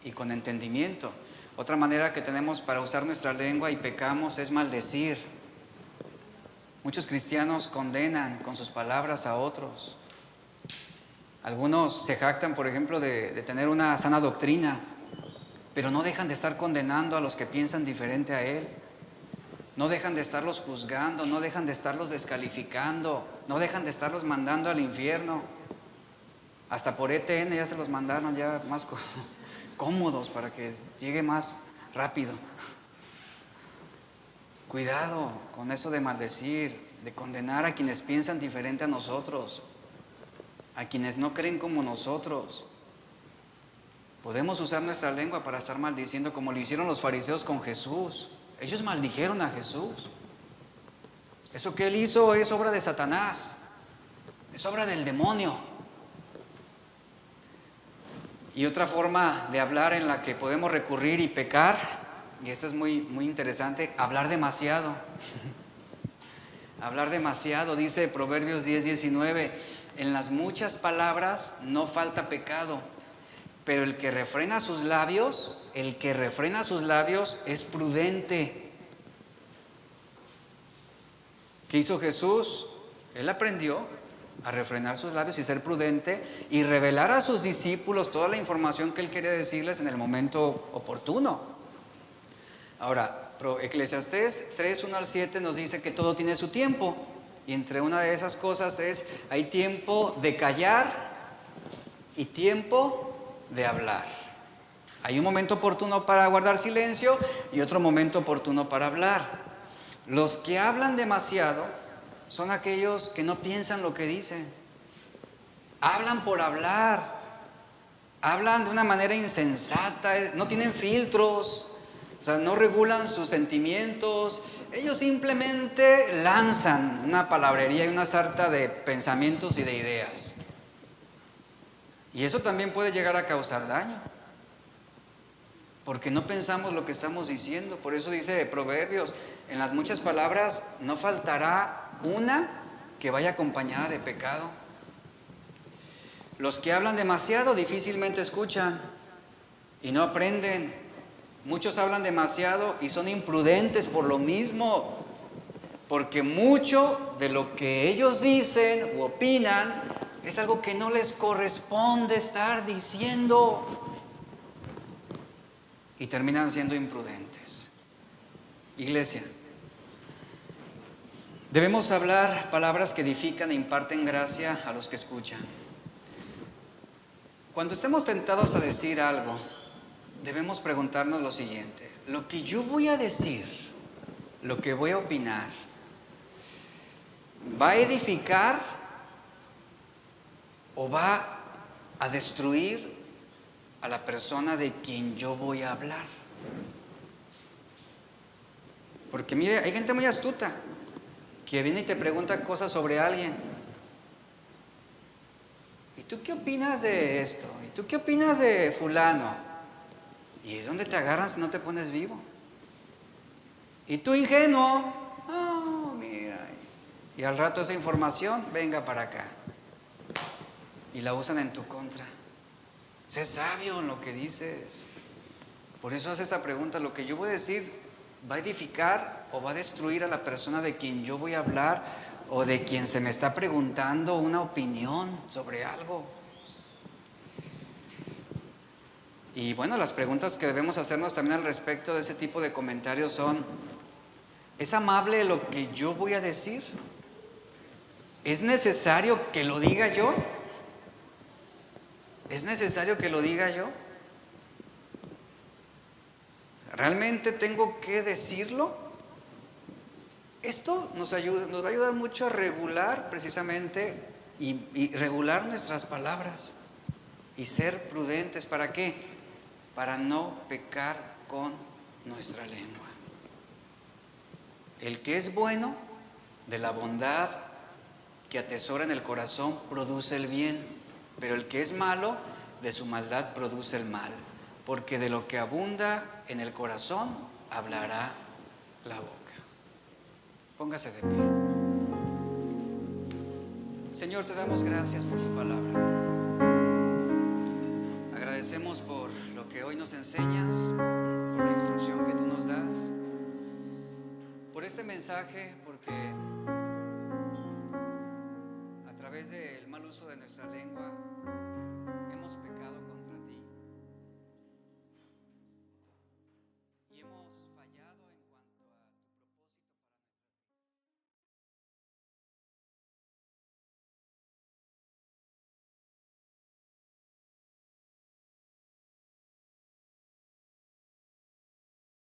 y con entendimiento. Otra manera que tenemos para usar nuestra lengua y pecamos es maldecir. Muchos cristianos condenan con sus palabras a otros. Algunos se jactan, por ejemplo, de tener una sana doctrina, pero no dejan de estar condenando a los que piensan diferente a él. No dejan de estarlos juzgando, no dejan de estarlos descalificando, no dejan de estarlos mandando al infierno. Hasta por ETN ya se los mandaron ya más cómodos para que llegue más rápido. Cuidado con eso de maldecir, de condenar a quienes piensan diferente a nosotros, a quienes no creen como nosotros. Podemos usar nuestra lengua para estar maldiciendo como lo hicieron los fariseos con Jesús. Ellos maldijeron a Jesús. Eso que él hizo es obra de Satanás, es obra del demonio. Y otra forma de hablar en la que podemos recurrir y pecar, y esta es muy interesante, hablar demasiado. Hablar demasiado, dice Proverbios 10:19, en las muchas palabras no falta pecado, pero el que refrena sus labios es prudente. ¿Qué hizo Jesús? Él aprendió a refrenar sus labios y ser prudente y revelar a sus discípulos toda la información que él quiere decirles en el momento oportuno. Ahora, Eclesiastés 3, 1 al 7 nos dice que todo tiene su tiempo. Y entre una de esas cosas hay tiempo de callar y tiempo de hablar. Hay un momento oportuno para guardar silencio y otro momento oportuno para hablar. Los que hablan demasiado son aquellos que no piensan lo que dicen. Hablan por hablar. Hablan de una manera insensata, no tienen filtros. O sea, no regulan sus sentimientos. Ellos simplemente lanzan una palabrería y una sarta de pensamientos y de ideas. Y eso también puede llegar a causar daño. Porque no pensamos lo que estamos diciendo. Por eso dice Proverbios, en las muchas palabras no faltará una que vaya acompañada de pecado. Los que hablan demasiado difícilmente escuchan y no aprenden. Muchos hablan demasiado y son imprudentes por lo mismo, porque mucho de lo que ellos dicen u opinan es algo que no les corresponde estar diciendo y terminan siendo imprudentes. Iglesia, debemos hablar palabras que edifican e imparten gracia a los que escuchan. Cuando estemos tentados a decir algo, debemos preguntarnos lo siguiente: lo que yo voy a decir, lo que voy a opinar, ¿va a edificar o va a destruir a la persona de quien yo voy a hablar? Porque mire, hay gente muy astuta que viene y te pregunta cosas sobre alguien. ¿Y tú qué opinas de esto? ¿Y tú qué opinas de fulano? Y es donde te agarran si no te pones vivo. Y tú, ingenuo, oh, mira. Y al rato esa información, venga para acá. Y la usan en tu contra. Sé sabio en lo que dices. Por eso hace esta pregunta: lo que yo voy a decir, ¿va a edificar o va a destruir a la persona de quien yo voy a hablar o de quien se me está preguntando una opinión sobre algo? Y bueno, las preguntas que debemos hacernos también al respecto de ese tipo de comentarios son: ¿es amable lo que yo voy a decir? ¿Es necesario que lo diga yo? ¿Es necesario que lo diga yo? ¿Realmente tengo que decirlo? Esto nos va a ayudar mucho a regular precisamente y regular nuestras palabras y ser prudentes. ¿Para qué? Para no pecar con nuestra lengua. El que es bueno, de la bondad que atesora en el corazón, produce el bien, pero el que es malo, de su maldad produce el mal, porque de lo que abunda en el corazón, hablará la boca. Póngase de pie. Señor, te damos gracias por tu palabra. Agradecemos por lo que hoy nos enseñas, por la instrucción que tú nos das, por este mensaje, porque a través del mal uso de nuestra lengua